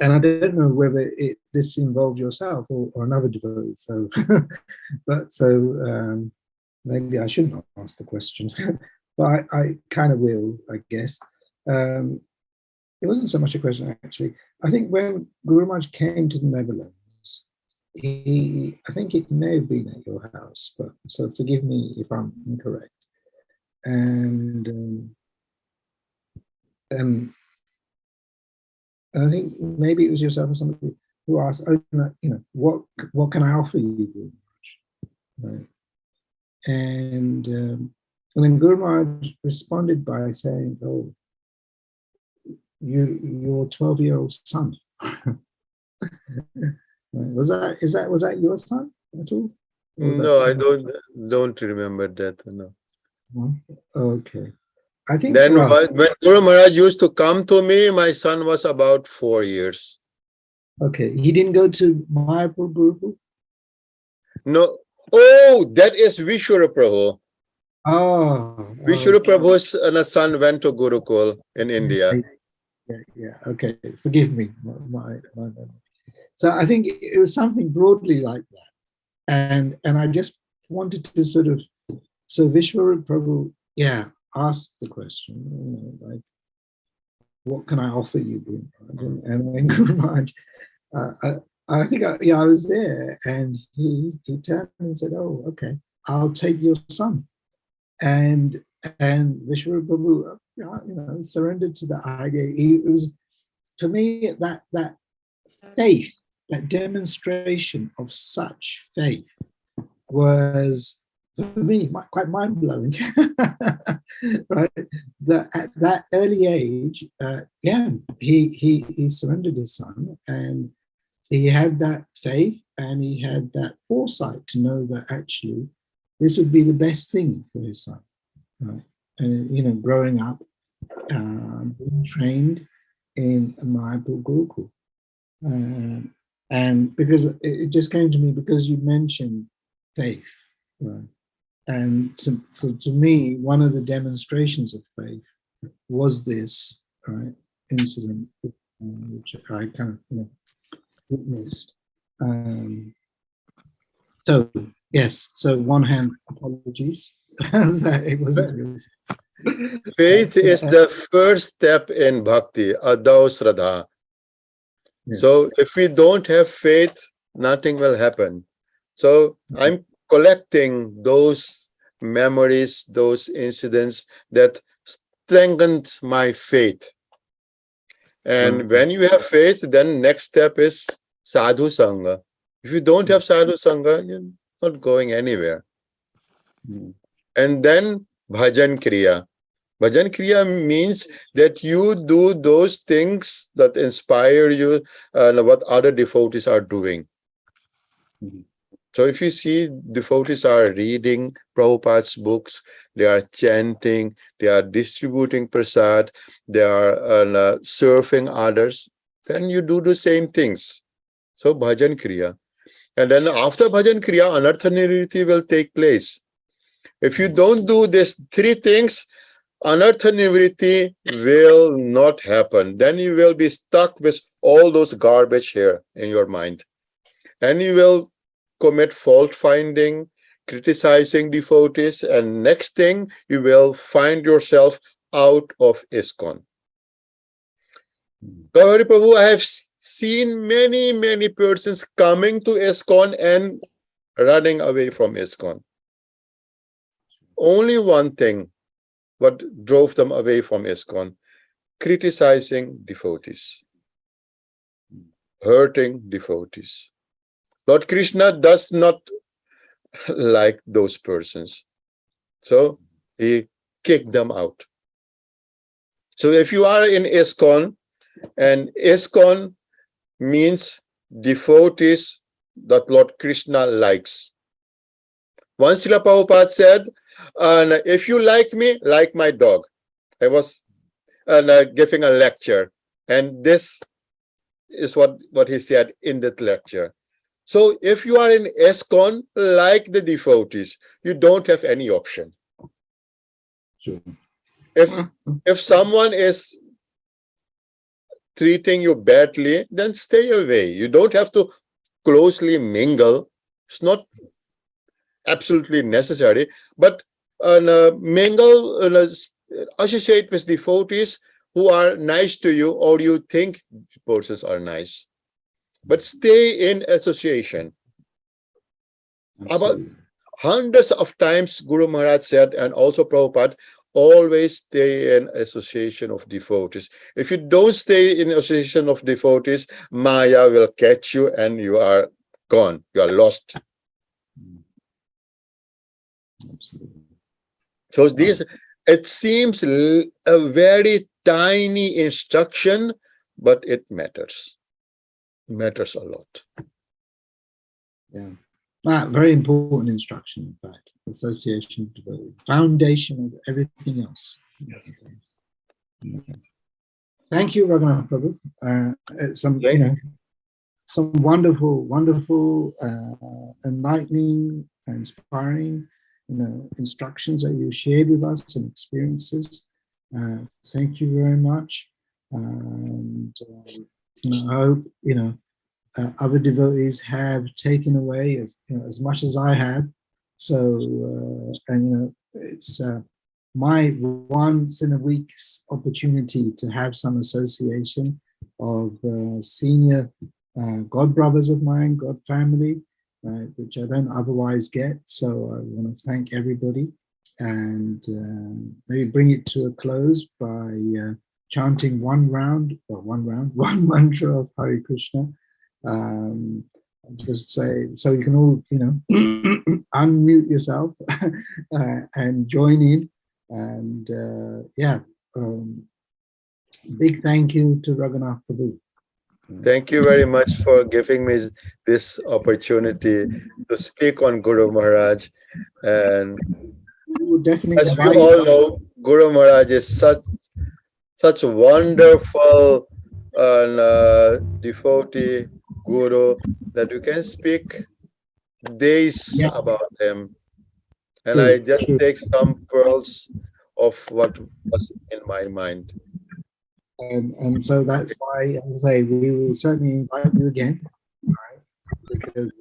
And I don't know whether this involved yourself or another devotee. So, maybe I shouldn't ask the question, but I kind of will, I guess. It wasn't so much a question, actually. I think when Guru Maharaj came to the Netherlands, I think it may have been at your house, but so forgive me if I'm incorrect. And I think maybe it was yourself or somebody who asked, what can I offer you, Guru Maharaj? Right? And then Guru Maharaj responded by saying, "Oh, your 12-year-old son." Was that your son at all? No, I don't remember that. No. Okay. I think then when Guru Maharaj used to come to me, my son was about 4 years. Okay. He didn't go to Mayapur Gurukul? No. Oh, that is Vishwara Prabhu. Oh. Vishwara Prabhu's son went to Gurukul in India. Yeah. Okay. Forgive me. My memory. So I think it was something broadly like that. And I just wanted to sort of, so Vishwara Prabhu, asked the question, like, what can I offer you, Guru Maharaj? And then Guru Maharaj, I think I was there, and he turned and said, "Oh, okay, I'll take your son." And Vishwara Prabhu, surrendered to the idea. It was, for me, that faith, that demonstration of such faith was, for me, quite mind-blowing. Right? At that early age, he surrendered his son, and he had that faith, and he had that foresight to know that actually this would be the best thing for his son. Right? And growing up, being trained in Mayapur Gurukul. And because it just came to me because you mentioned faith, right? And to me, one of the demonstrations of faith was this, right, incident, which I kind of witnessed. So yes, so one hand, apologies that it wasn't really. Faith is the first step in bhakti, adau sraddha. Yes. So if we don't have faith, nothing will happen. So I'm collecting those memories, those incidents that strengthened my faith. And when you have faith, then next step is sadhu sangha. If you don't have sadhu sangha, you're not going anywhere. And then Bhajan Kriya. Bhajan Kriya means that you do those things that inspire you, what other devotees are doing. So if you see devotees are reading Prabhupada's books, they are chanting, they are distributing prasad, they are serving others, then you do the same things. So Bhajan Kriya. And then after Bhajan Kriya, Anartha Nivritti will take place. If you don't do these three things, Anartha Nivritti will not happen. Then you will be stuck with all those garbage here in your mind. And you will commit fault finding, criticizing devotees, and next thing, you will find yourself out of Iskcon. Gauri Prabhu, I have seen many persons coming to Iskcon and running away from Iskcon. Only one thing, what drove them away from Iskcon, criticizing devotees, hurting devotees. Lord Krishna does not like those persons. So he kicked them out. So if you are in Iskcon, and Iskcon means devotees that Lord Krishna likes. Once Srila Prabhupada said, if you like me, like my dog. I was giving a lecture, and this is what he said in that lecture. So if you are in Iskcon, like the devotees, you don't have any option. Sure. If someone is treating you badly, then stay away. You don't have to closely mingle. It's not absolutely necessary, but mingle, associate with devotees who are nice to you, or you think persons are nice. But stay in association. Absolutely. About hundreds of times Guru Maharaj said, and also Prabhupada, always stay in association of devotees. If you don't stay in association of devotees, Maya will catch you and you are gone. You are lost. Absolutely. So this, it seems a very tiny instruction, but it matters. It matters a lot. Yeah. Very important instruction, in fact. Association of devotee, foundation of everything else. Yeah. Thank you, Raghunatha Prabhu. Some wonderful, enlightening, inspiring, instructions that you shared with us and experiences. Thank you very much. And I hope other devotees have taken away as much as I have. So it's my once in a week's opportunity to have some association of senior God brothers of mine, God family, which I don't otherwise get. So I want to thank everybody and maybe bring it to a close by chanting one mantra of Hare Krishna. Just say, so you can all, unmute yourself and join in. And big thank you to Raghunatha Prabhu. Thank you very much for giving me this opportunity to speak on Guru Maharaj. And Definitely, as we all know, Guru Maharaj is such a wonderful devotee guru that you can speak days about him. And I just take some pearls of what was in my mind. And so that's why, as I say, we will certainly invite you again, right? Because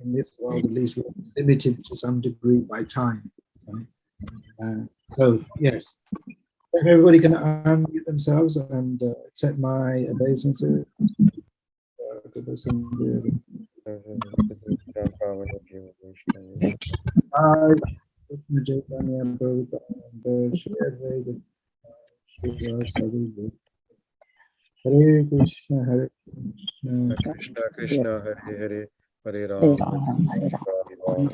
in this world, at least, we're limited to some degree by time. Right? So, yes, if everybody can unmute themselves and accept my obeisances. Hare Krishna, Hare Krishna, Krishna Krishna, Hare Hare, Hare Rama, Hare Rama.